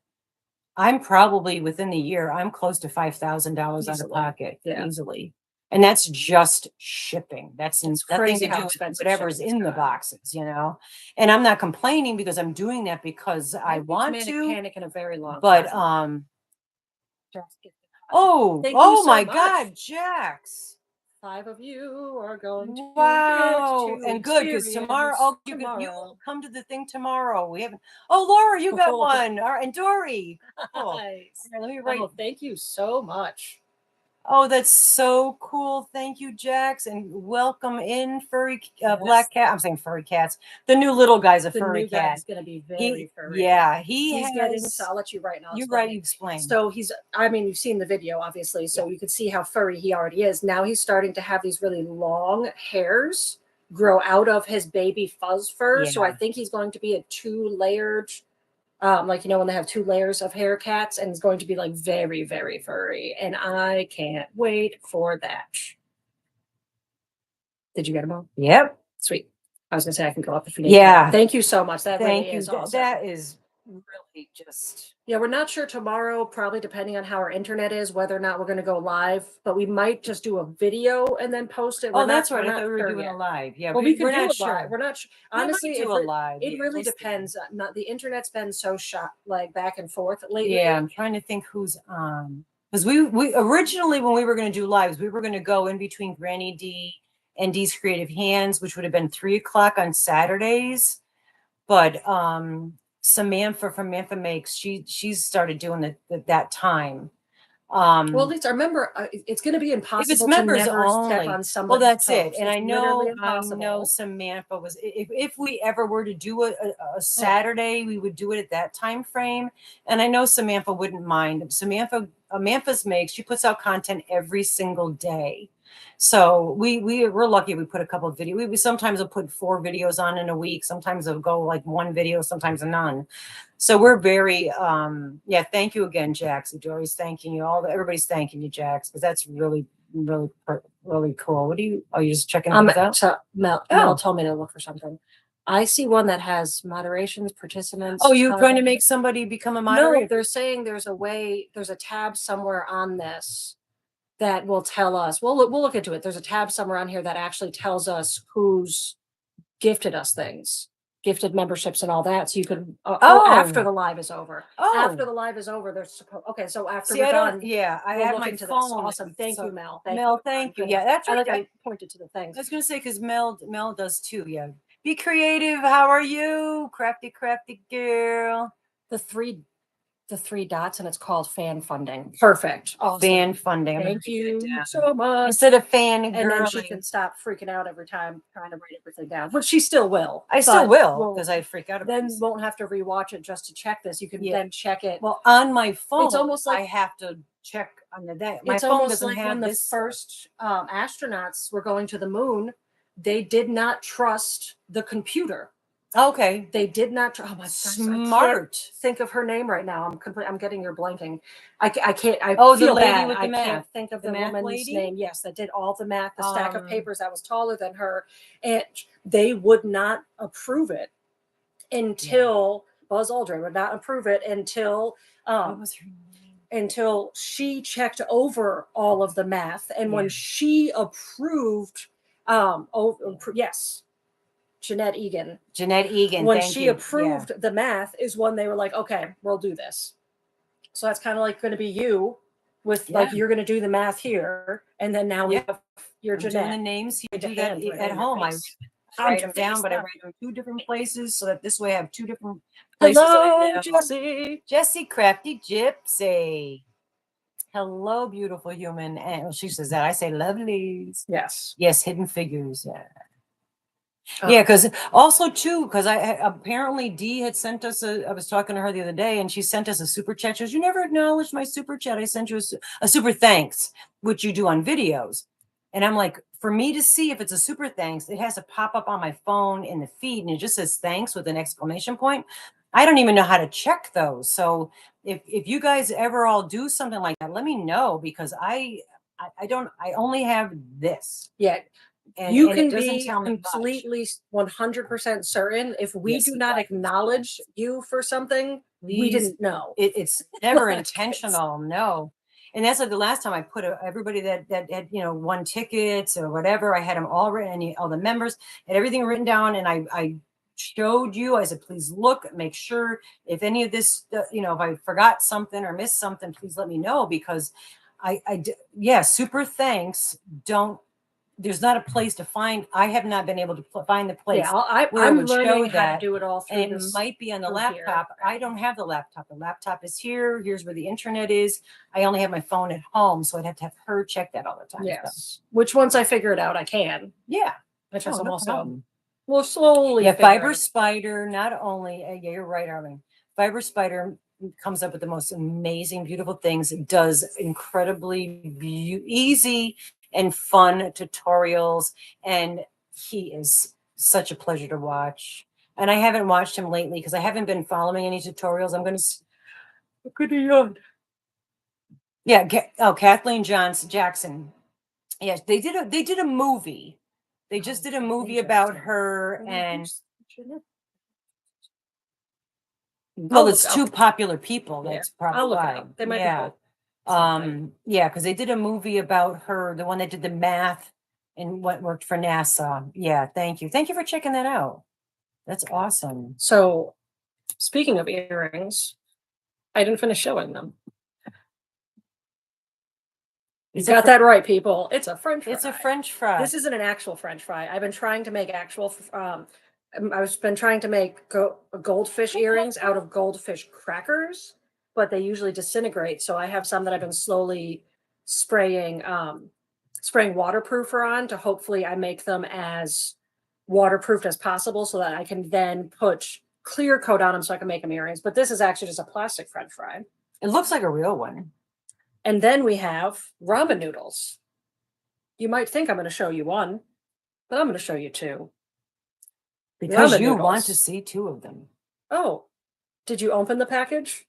Speaker 1: I'm probably within the year, I'm close to $5,000 out of pocket easily. And that's just shipping. That's nothing to do with whatever's in the boxes, you know. And I'm not complaining because I'm doing that because I want to.
Speaker 2: Panic in a very long
Speaker 1: but oh my God, Jax.
Speaker 2: 5 of you are going to
Speaker 1: and good because tomorrow you'll come to the thing tomorrow. We haven't. Oh, Laura, you got one. All right, and Dory. Cool.
Speaker 2: Nice. Let me write. Thank you so much.
Speaker 1: Oh, that's so cool. Thank you, Jax, and welcome in furry black cat. I'm saying furry cats. The new little guy's a furry cat.
Speaker 2: He's going to be very furry.
Speaker 1: Yeah,
Speaker 2: he's getting. So I'll let you right now.
Speaker 1: You explain.
Speaker 2: So you've seen the video, obviously, so you can see how furry he already is. Now he's starting to have these really long hairs grow out of his baby fuzz fur. Yeah. So I think he's going to be a 2-layered. Like, when they have 2 layers of hair cats and it's going to be like very, very furry. And I can't wait for that. Did you get them all?
Speaker 1: Yep.
Speaker 2: Sweet. I was going to say I can go up if you need.
Speaker 1: Yeah.
Speaker 2: Thank you so much. That
Speaker 1: really
Speaker 2: is awesome.
Speaker 1: That is really just.
Speaker 2: Yeah, we're not sure tomorrow, probably depending on how our internet is, whether or not we're going to go live, but we might just do a video and then post it.
Speaker 1: That's right. I thought we were doing a live. Yeah,
Speaker 2: well, we're not sure. We're not sure. Honestly,
Speaker 1: it
Speaker 2: really depends. The internet's been so shot like back and forth lately.
Speaker 1: Yeah, I'm trying to think who's on. Because we originally, when we were going to do lives, we were going to go in between Granny D and D's Creative Hands, which would have been 3:00 on Saturdays. But Samantha from Mantha Makes, she's started doing that time.
Speaker 2: Well, at least I remember it's going to be impossible
Speaker 1: if it's members
Speaker 2: to never
Speaker 1: only.
Speaker 2: step on somebody's
Speaker 1: well, that's
Speaker 2: toes.
Speaker 1: it. And I know Samantha was. If we ever were to do a Saturday, we would do it at that time frame. And I know Samantha wouldn't mind. Mantha's Makes. She puts out content every single day. So we're lucky we put a couple of videos. We sometimes will put 4 videos on in a week. Sometimes it'll go like 1 video, sometimes none. So we're very thank you again, Jax. Dory's thanking you. Everybody's thanking you, Jax, because that's really, really cool. What do you you're just checking things out?
Speaker 2: So Mel told me to look for something. I see one that has moderations, participants.
Speaker 1: Oh, you're trying to make somebody become a moderator?
Speaker 2: No, they're saying there's a tab somewhere on this that will tell us. We'll look into it. There's a tab somewhere on here that actually tells us who's gifted us things, gifted memberships and all that. So you could after the live is over. After the live is over, there's okay. So after we're done,
Speaker 1: I
Speaker 2: we'll
Speaker 1: have
Speaker 2: look
Speaker 1: my
Speaker 2: into
Speaker 1: phone.
Speaker 2: This. Awesome. Thank you, Mel.
Speaker 1: Thank you. Yeah, that's right.
Speaker 2: I pointed to the things.
Speaker 1: I was gonna say because Mel does too. Yeah. Be creative. How are you? Crafty girl.
Speaker 2: The three dots, and it's called fan funding. Perfect. Awesome.
Speaker 1: Fan funding.
Speaker 2: Thank you so much.
Speaker 1: Instead of fan
Speaker 2: and
Speaker 1: girl,
Speaker 2: then she can stop freaking out every time trying to write everything down, but she still will.
Speaker 1: I still will because I freak out.
Speaker 2: Then won't have to rewatch it just to check this. You can then check it.
Speaker 1: Well, on my phone,
Speaker 2: it's almost like
Speaker 1: I have to check on the day.
Speaker 2: My phone doesn't have when this. The first astronauts were going to the moon, they did not trust the computer.
Speaker 1: Okay.
Speaker 2: They did not. Oh my God!
Speaker 1: Smart.
Speaker 2: Think of her name right now. I'm getting your blanking. I can't.
Speaker 1: The lady with the math.
Speaker 2: I can't think of the woman's name. Yes, that did all the math. The stack of papers that was taller than her, and they would not approve it until Buzz Aldrin would not approve it until
Speaker 1: what was her name?
Speaker 2: Until she checked over all of the math, and when she approved, yes. Jeanette Egan.
Speaker 1: When
Speaker 2: she approved the math is when they were like, okay, we'll do this. So that's kind of like going to be you with like, you're going to do the math here. And then now we have your Jeanette.
Speaker 1: Doing the names, you do that at home. I write them down, but I write them 2 different places so that this way I have 2 different places.
Speaker 2: Hello, Jessie.
Speaker 1: Jessie Crafty Gypsy. Hello, beautiful human. And she says that. I say lovelies.
Speaker 2: Yes.
Speaker 1: Yes, hidden figures. Yeah, because also too, because I apparently Dee had sent us I was talking to her the other day, and she sent us a super chat. She goes, "You never acknowledged my super chat. I sent you a super thanks, which you do on videos." And I'm like, for me to see if it's a super thanks, it has to pop up on my phone in the feed, and it just says thanks with an exclamation point. I don't even know how to check those. So if you guys ever all do something like that, let me know, because I only have this.
Speaker 2: Yeah. And you can be completely 100% certain if we do not acknowledge you for something, we didn't know.
Speaker 1: It's never intentional. No. And that's like the last time I put everybody that had, won tickets or whatever, I had them all written, all the members had everything written down. And I showed you, I said, please look, make sure if any of this, if I forgot something or missed something, please let me know, because super thanks. There's not a place to find. I have not been able to find the place.
Speaker 2: Yeah, I'm learning how to do it all through
Speaker 1: and it might be on the laptop. Here. I don't have the laptop. The laptop is here. Here's where the internet is. I only have my phone at home, so I'd have to have her check that all the time.
Speaker 2: Yes. Which once I figure it out, I can.
Speaker 1: Yeah.
Speaker 2: Which is also we'll slowly.
Speaker 1: Yeah, Fiber Spider. Not only. Yeah, you're right, Arlene. Fiber Spider comes up with the most amazing, beautiful things. It does incredibly easy and fun tutorials, and he is such a pleasure to watch. And I haven't watched him lately because I haven't been following any tutorials. I'm gonna Kathleen Jackson. Yes, they did a movie. They just did a movie about her, and it's 2 popular people. That's probably why.
Speaker 2: They might be both.
Speaker 1: Because they did a movie about her, the one that did the math and what worked for NASA. Yeah, thank you for checking that out. That's awesome.
Speaker 2: So speaking of earrings, I didn't finish showing them. You got that right, people. It's a French fry.
Speaker 1: It's a French fry.
Speaker 2: This isn't an actual French fry. I've been trying to make I've been trying to make goldfish earrings out of goldfish crackers, but they usually disintegrate. So I have some that I've been slowly spraying waterproofer on to hopefully I make them as waterproof as possible so that I can then put clear coat on them so I can make them earrings. But this is actually just a plastic French fry.
Speaker 1: It looks like a real one.
Speaker 2: And then we have ramen noodles. You might think I'm going to show you one, but I'm going to show you 2.
Speaker 1: Because ramen you noodles. Want to see 2 of them.
Speaker 2: Oh, did you open the package?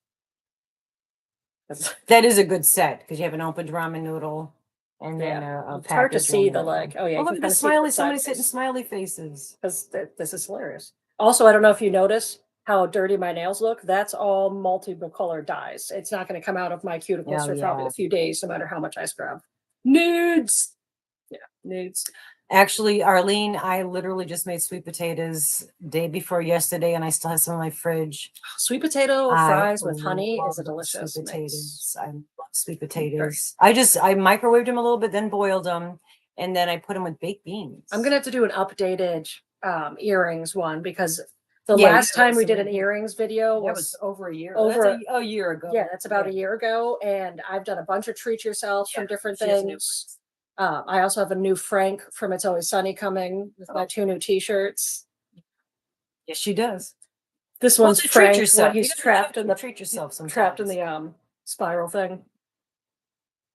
Speaker 1: That is a good set because you have an opened ramen noodle and then a
Speaker 2: it's hard to see the leg. Oh yeah,
Speaker 1: look at the smiley. Somebody's hitting smiley faces.
Speaker 2: Because this is hilarious. Also, I don't know if you notice how dirty my nails look. That's all multiple color dyes. It's not going to come out of my cuticles for probably a few days, no matter how much I scrub. Nudes. Yeah, nudes.
Speaker 1: Actually, Arlene, I literally just made sweet potatoes day before yesterday, and I still have some in my fridge.
Speaker 2: Sweet potato fries with honey is a delicious
Speaker 1: sweet potatoes.
Speaker 2: mix.
Speaker 1: I love sweet potatoes. I microwaved them a little bit, then boiled them, and then I put them with baked beans.
Speaker 2: I'm gonna have to do an updated earrings one because the last time we did an earrings video was
Speaker 1: over a year.
Speaker 2: A year ago. Yeah, that's about a year ago, and I've done a bunch of treat yourself from different things. I also have a new Frank from It's Always Sunny coming with my 2 new T-shirts.
Speaker 1: Yes, she does.
Speaker 2: This one's Frank. He's trapped in the
Speaker 1: treat yourself sometimes.
Speaker 2: Trapped in the spiral thing.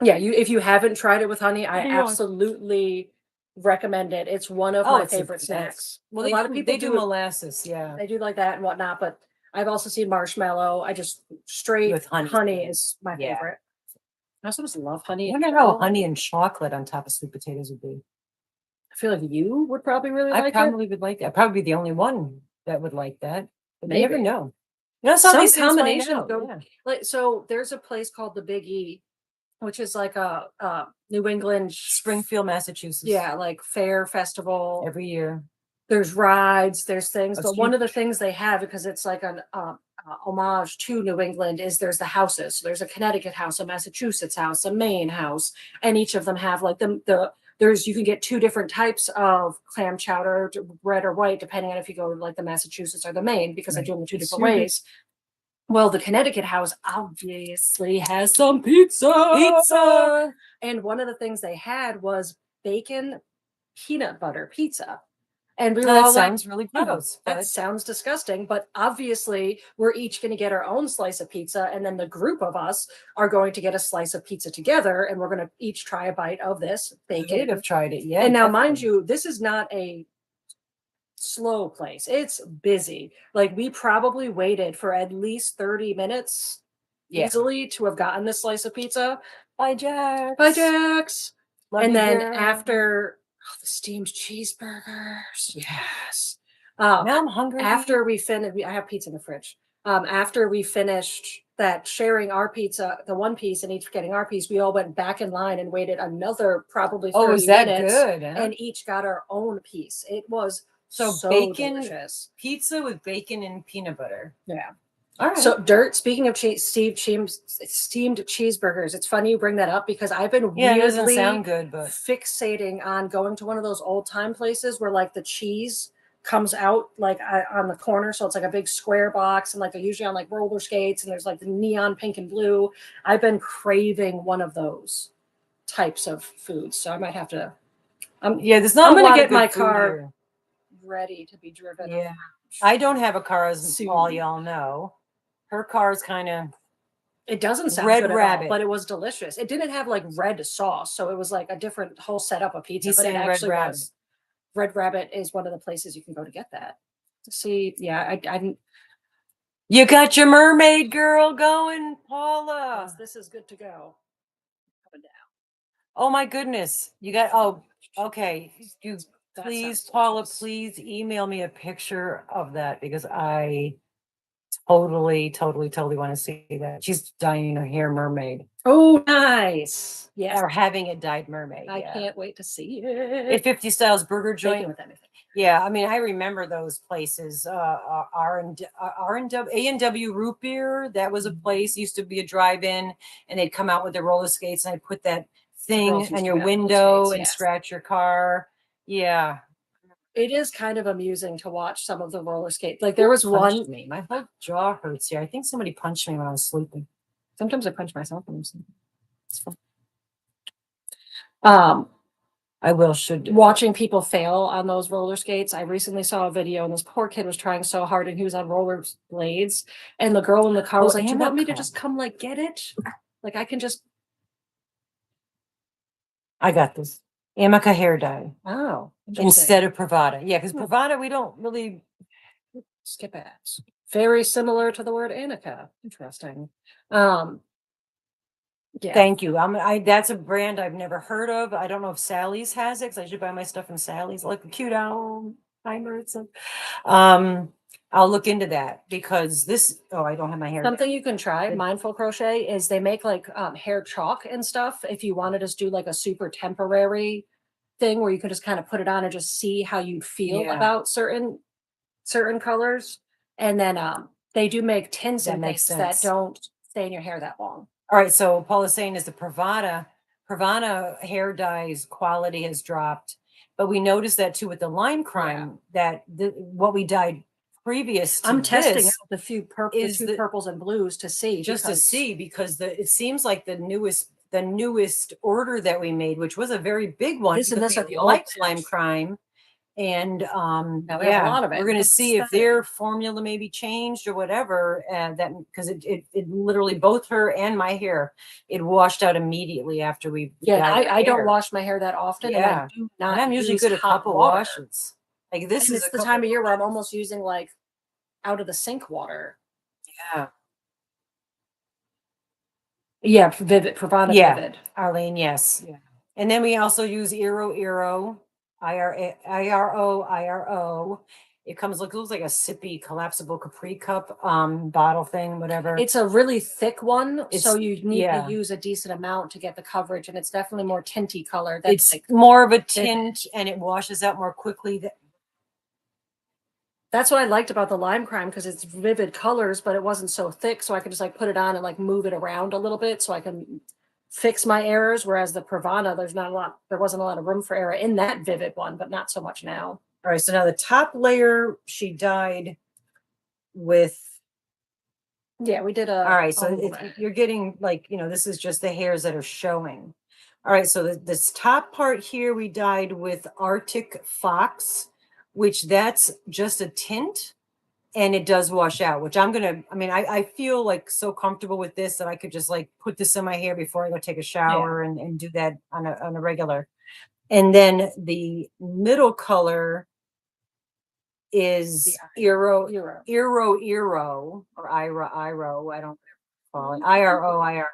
Speaker 2: Yeah, if you haven't tried it with honey, I absolutely recommend it. It's one of my favorite snacks.
Speaker 1: Well, a lot of people do molasses, yeah.
Speaker 2: They do like that and whatnot, but I've also seen marshmallow. I just straight with honey is my favorite. I also just love honey.
Speaker 1: I wonder how honey and chocolate on top of sweet potatoes would be.
Speaker 2: I feel like you would probably really like it.
Speaker 1: I probably would like that. I'd probably be the only one that would like that. But you never know.
Speaker 2: You know, some combinations go like so. There's a place called the Big E, which is like a New England,
Speaker 1: Springfield, Massachusetts.
Speaker 2: Yeah, like fair festival
Speaker 1: every year.
Speaker 2: There's rides, there's things, but one of the things they have, because it's like an homage to New England, is there's the houses. So there's a Connecticut house, a Massachusetts house, a Maine house, and each of them have like you can get 2 different types of clam chowder, red or white, depending on if you go to like the Massachusetts or the Maine, because they do them in 2 different ways. Well, the Connecticut house obviously has some pizza. And one of the things they had was bacon peanut butter pizza. And we were all
Speaker 1: sounds really gross.
Speaker 2: That sounds disgusting, but obviously we're each going to get our own slice of pizza, and then the group of us are going to get a slice of pizza together, and we're going to each try a bite of this bacon.
Speaker 1: I have tried it, yeah.
Speaker 2: And now, mind you, this is not a slow place. It's busy. Like, we probably waited for at least 30 minutes easily to have gotten this slice of pizza.
Speaker 1: Bye, Jax.
Speaker 2: Bye, Jax. And then after the steamed cheeseburgers. Yes.
Speaker 1: Now I'm hungry.
Speaker 2: After we finished, I have pizza in the fridge. After we finished that sharing our pizza, the one piece and each getting our piece, we all went back in line and waited another probably 30 minutes.
Speaker 1: Good? Huh?
Speaker 2: And each got our own piece. It was so
Speaker 1: bacon
Speaker 2: delicious.
Speaker 1: Pizza with bacon and peanut butter.
Speaker 2: Yeah.
Speaker 1: All right.
Speaker 2: So, speaking of steamed cheeseburgers, it's funny you bring that up because I've been
Speaker 1: it doesn't sound good, but
Speaker 2: fixating on going to one of those old time places where like the cheese comes out like on the corner. So it's like a big square box, and like they're usually on like roller skates, and there's like the neon pink and blue. I've been craving one of those types of foods. So I might have to.
Speaker 1: there's not.
Speaker 2: I'm going to get my car ready to be driven.
Speaker 1: Yeah. I don't have a car, as all y'all know. Her car is kind of.
Speaker 2: It doesn't sound
Speaker 1: Red
Speaker 2: good
Speaker 1: Rabbit,
Speaker 2: but it was delicious. It didn't have like red sauce, so it was like a different whole setup of pizza. But it actually was. Red Rabbit is one of the places you can go to get that. See, I didn't.
Speaker 1: You got your mermaid girl going, Paula.
Speaker 2: Yes, this is good to go. Coming down.
Speaker 1: Oh my goodness, you got. Oh, okay. Please, Paula, please email me a picture of that because I totally want to see that. She's dyeing her hair mermaid.
Speaker 2: Oh, nice. Yeah.
Speaker 1: Or having it dyed mermaid.
Speaker 2: I can't wait to see it.
Speaker 1: At 50 Styles Burger Joint. With anything. Yeah, I mean, I remember those places. A&W Root Beer, that was a place, used to be a drive-in, and they'd come out with their roller skates, and I'd put that thing on your window and scratch your car. Yeah.
Speaker 2: It is kind of amusing to watch some of the roller skates. Like there was one.
Speaker 1: My whole jaw hurts here. I think somebody punched me when I was sleeping.
Speaker 2: Sometimes I punch myself when I'm sleeping. It's fun. Watching people fail on those roller skates. I recently saw a video and this poor kid was trying so hard and he was on roller blades. And the girl in the car was like, "Do you want me to just come like get it? Like I can just."
Speaker 1: I got this. Amica hair dye.
Speaker 2: Oh.
Speaker 1: Instead of Pravada. Yeah, because Pravada, we don't really
Speaker 2: skip it. Very similar to the word Amica. Interesting.
Speaker 1: Thank you. That's a brand I've never heard of. I don't know if Sally's has it because I should buy my stuff from Sally's. Like cute out. I'll look into that because this, oh, I don't have my hair.
Speaker 2: Something you can try, mindful crochet, is they make like hair chalk and stuff. If you want to just do like a super temporary thing where you can just kind of put it on and just see how you feel about certain colors. And then they do make tints and things that don't stay in your hair that long.
Speaker 1: All right, so Paul is saying is the Pravana hair dyes quality has dropped, but we noticed that too with the lime crime that what we dyed previous to
Speaker 2: I'm testing
Speaker 1: this
Speaker 2: out the few purples and blues to see,
Speaker 1: just to see, because it seems like the newest order that we made, which was a very big one.
Speaker 2: This and this are the
Speaker 1: like lime crime. And
Speaker 2: now we have a lot of it.
Speaker 1: We're going to see if their formula may be changed or whatever. That because it literally both her and my hair, it washed out immediately after we.
Speaker 2: Yeah, I don't wash my hair that often.
Speaker 1: Yeah,
Speaker 2: and I do not.
Speaker 1: And I'm usually good at a couple washes. Like this
Speaker 2: is the time of year where I'm almost using like out of the sink water.
Speaker 1: Yeah.
Speaker 2: Yeah, Pravana Vivid.
Speaker 1: Arlene, yes. Yeah. And then we also use Iro. IRO. It looks like a sippy collapsible Capri cup bottle thing, whatever.
Speaker 2: It's a really thick one, so you need to use a decent amount to get the coverage, and it's definitely more tinty color.
Speaker 1: It's like more of a tint, and it washes out more quickly.
Speaker 2: That's what I liked about the lime crime, because it's vivid colors, but it wasn't so thick, so I could just like put it on and like move it around a little bit so I can fix my errors. Whereas the Pravana, there wasn't a lot of room for error in that vivid one, but not so much now.
Speaker 1: All right, so now the top layer she dyed with.
Speaker 2: Yeah, we did
Speaker 1: all right, so you're getting like, this is just the hairs that are showing. All right, so this top part here we dyed with Arctic Fox, which that's just a tint, and it does wash out, which I feel like so comfortable with this that I could just like put this in my hair before I go take a shower and do that on a regular. And then the middle color is Iro, or Iro, I don't call it IRO.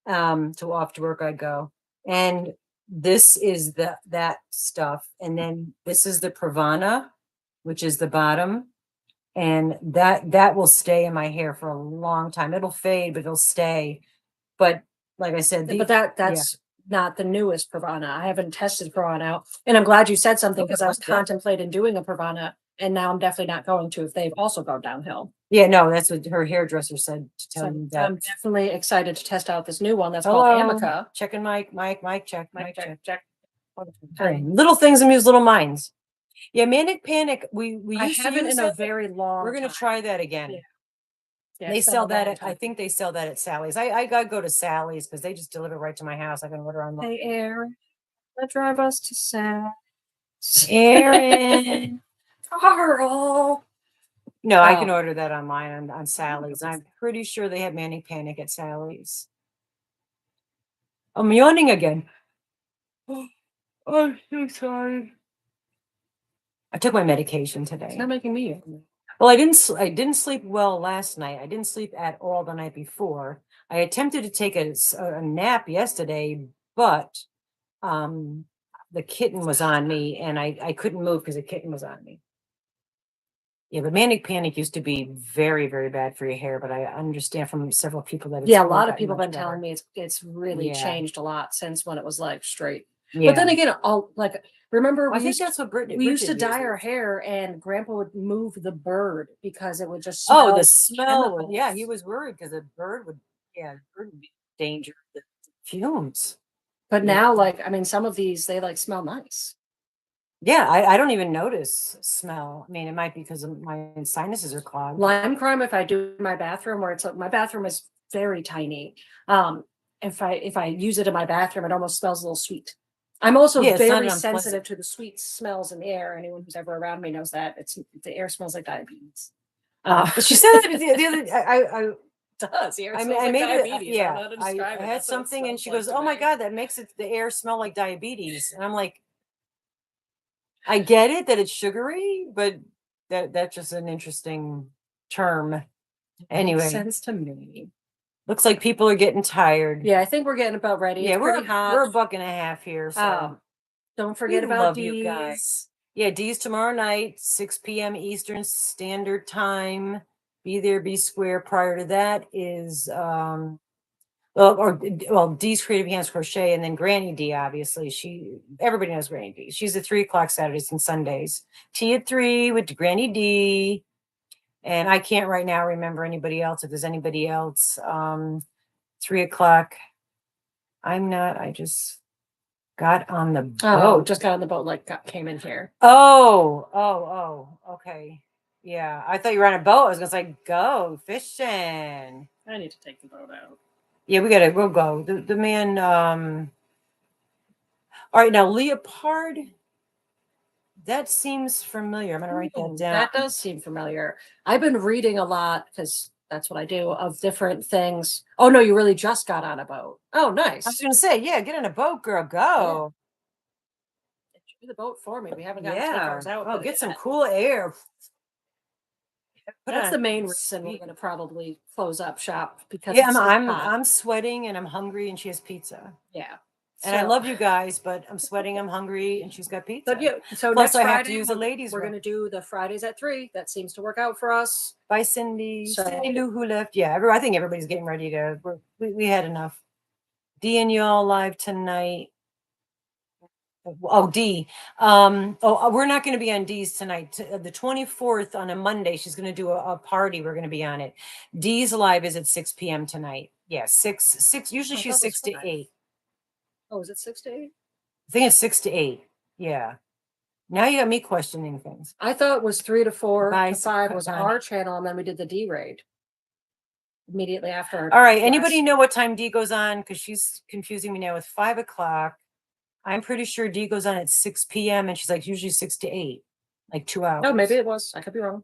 Speaker 1: To off to work I go. And this is that stuff. And then this is the Pravana, which is the bottom. And that will stay in my hair for a long time. It'll fade, but it'll stay. But like I said,
Speaker 2: but that's not the newest Pravana. I haven't tested Pravana out. And I'm glad you said something, because I was contemplating doing a Pravana, and now I'm definitely not going to if they've also gone downhill.
Speaker 1: Yeah, no, that's what her hairdresser said to tell me that.
Speaker 2: I'm definitely excited to test out this new one that's called Amica.
Speaker 1: Checking mic check. Little things amuse little minds. Yeah, Manic Panic. We used to use
Speaker 2: it in a very long.
Speaker 1: We're gonna try that again. Yeah, they sell that I think they sell that at Sally's. I gotta go to Sally's because they just deliver right to my house. I can order online.
Speaker 2: Hey, Aaron, let's drive us to Sally's.
Speaker 1: Aaron,
Speaker 2: Carl.
Speaker 1: No, I can order that online on Sally's. I'm pretty sure they have Manic Panic at Sally's. I'm yawning again. Oh, I'm so sorry. I took my medication today.
Speaker 2: It's not making me yawn.
Speaker 1: Well, I didn't sleep well last night. I didn't sleep at all the night before. I attempted to take a nap yesterday, but the kitten was on me, and I couldn't move because the kitten was on me. Yeah, but Manic Panic used to be very, very bad for your hair, but I understand from several people that
Speaker 2: a lot of people have been telling me it's really changed a lot since when it was like straight. Yeah. But then again, remember
Speaker 1: I think that's what
Speaker 2: we used to dye our hair, and Grandpa would move the bird because it would just
Speaker 1: smell. The smell. Yeah, he was worried because the bird would be dangerous. The fumes.
Speaker 2: But now, some of these they smell nice.
Speaker 1: Yeah, I don't even notice smell. I mean, it might be because my sinuses are clogged.
Speaker 2: Lime crime, if I do my bathroom, where my bathroom is very tiny. If I use it in my bathroom, it almost smells a little sweet. I'm also very sensitive to the sweet smells in the air. Anyone who's ever around me knows that the air smells like diabetes.
Speaker 1: She said that the other.
Speaker 2: It does. The air
Speaker 1: I made diabetes. I had something, and she goes, "Oh my God, that makes the air smell like diabetes." And I'm like, I get it that it's sugary, but that's just an interesting term. Anyway,
Speaker 2: makes sense to me.
Speaker 1: Looks like people are getting tired.
Speaker 2: Yeah, I think we're getting about ready. Yeah,
Speaker 1: we're $1.50 here. So
Speaker 2: don't forget about these. You guys.
Speaker 1: Yeah, D's tomorrow night, 6 p.m. Eastern Standard Time. Be there, be square. Prior to that is D's Creative Hands Crochet, and then Granny D, obviously. Everybody knows Granny D. She's at 3 o'clock Saturdays and Sundays. Tea at 3 with Granny D. And I can't right now remember anybody else. If there's anybody else, 3 o'clock. I just got on the boat.
Speaker 2: Just got on the boat, came in here.
Speaker 1: Okay. Yeah, I thought you were on a boat. I was gonna say, go fishing.
Speaker 2: I need to take the boat out.
Speaker 1: Yeah, we'll go. The man, all right, now leopard, that seems familiar. I'm gonna write that down.
Speaker 2: That does seem familiar. I've been reading a lot because that's what I do, of different things. Oh no, you really just got on a boat. Oh, nice.
Speaker 1: I was gonna say, yeah, get on a boat, girl, go.
Speaker 2: The boat for me. We haven't gotten too far out.
Speaker 1: Oh, get some cool air.
Speaker 2: That's the main reason we're going to probably close up shop, because
Speaker 1: I'm sweating and I'm hungry and she has pizza.
Speaker 2: Yeah.
Speaker 1: And I love you guys, but I'm sweating, I'm hungry, and she's got pizza.
Speaker 2: But yeah, so
Speaker 1: plus
Speaker 2: next
Speaker 1: I have
Speaker 2: Friday,
Speaker 1: to use the ladies'
Speaker 2: we're
Speaker 1: room.
Speaker 2: going to do the Fridays at 3. That seems to work out for us.
Speaker 1: Bye, Cindy.
Speaker 2: So-
Speaker 1: Cindy Lou, who left. Yeah, I think everybody's getting ready to. We had enough. D and y'all live tonight. Oh, D. We're not going to be on D's tonight. The 24th on a Monday, she's going to do a party. We're going to be on it. D's live is at 6 p.m. tonight. Yeah, 6. Usually she's 6 to 8.
Speaker 2: Oh, is it 6 to 8?
Speaker 1: I think it's 6 to 8. Yeah. Now you got me questioning things.
Speaker 2: I thought it was 3 to 4
Speaker 1: Bye,
Speaker 2: to 5 was
Speaker 1: bye.
Speaker 2: our channel, and then we did the D raid immediately after.
Speaker 1: All right. Anybody know what time D goes on? Because she's confusing me now with 5 o'clock. I'm pretty sure D goes on at 6 p.m. and she's like usually 6 to 8, like 2 hours.
Speaker 2: No, maybe it was. I could be wrong.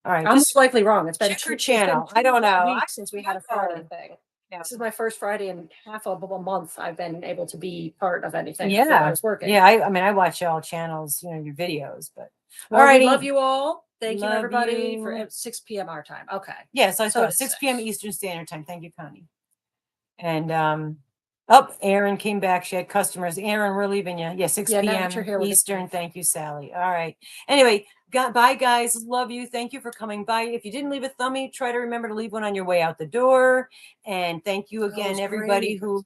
Speaker 1: All right.
Speaker 2: I'm most likely wrong. It's been
Speaker 1: check her channel. I don't know.
Speaker 2: Weeks since we had a Friday thing. Yeah. This is my first Friday in half of a month I've been able to be part of anything.
Speaker 1: Yeah.
Speaker 2: I was working.
Speaker 1: Yeah. I mean, I watch all channels, your videos, but
Speaker 2: all right. We love you all. Thank you, everybody, for 6 p.m. our time. Okay.
Speaker 1: Yeah. So I thought 6 p.m. Eastern Standard Time. Thank you, Connie. And Aaron came back. She had customers. Aaron, we're leaving you. Yeah, 6 p.m. Eastern. Thank you, Sally. All right. Anyway, bye, guys. Love you. Thank you for coming by. If you didn't leave a thumbie, try to remember to leave one on your way out the door. And thank you again, everybody who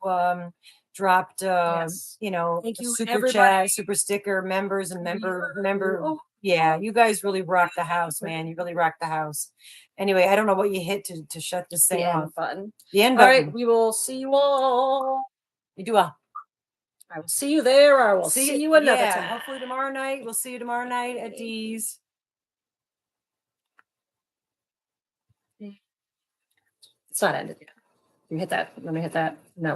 Speaker 1: dropped,
Speaker 2: thank you,
Speaker 1: super chat, super sticker, members and member. Oh. Yeah, you guys really rock the house, man. You really rock the house. Anyway, I don't know what you hit to shut this thing off.
Speaker 2: Button.
Speaker 1: The end button.
Speaker 2: All right, we will see you all.
Speaker 1: You do well.
Speaker 2: I will see you there. I will see you another time.
Speaker 1: Hopefully tomorrow night. We'll see you tomorrow night at D's.
Speaker 2: It's not ended yet. You hit that. Let me hit that. No.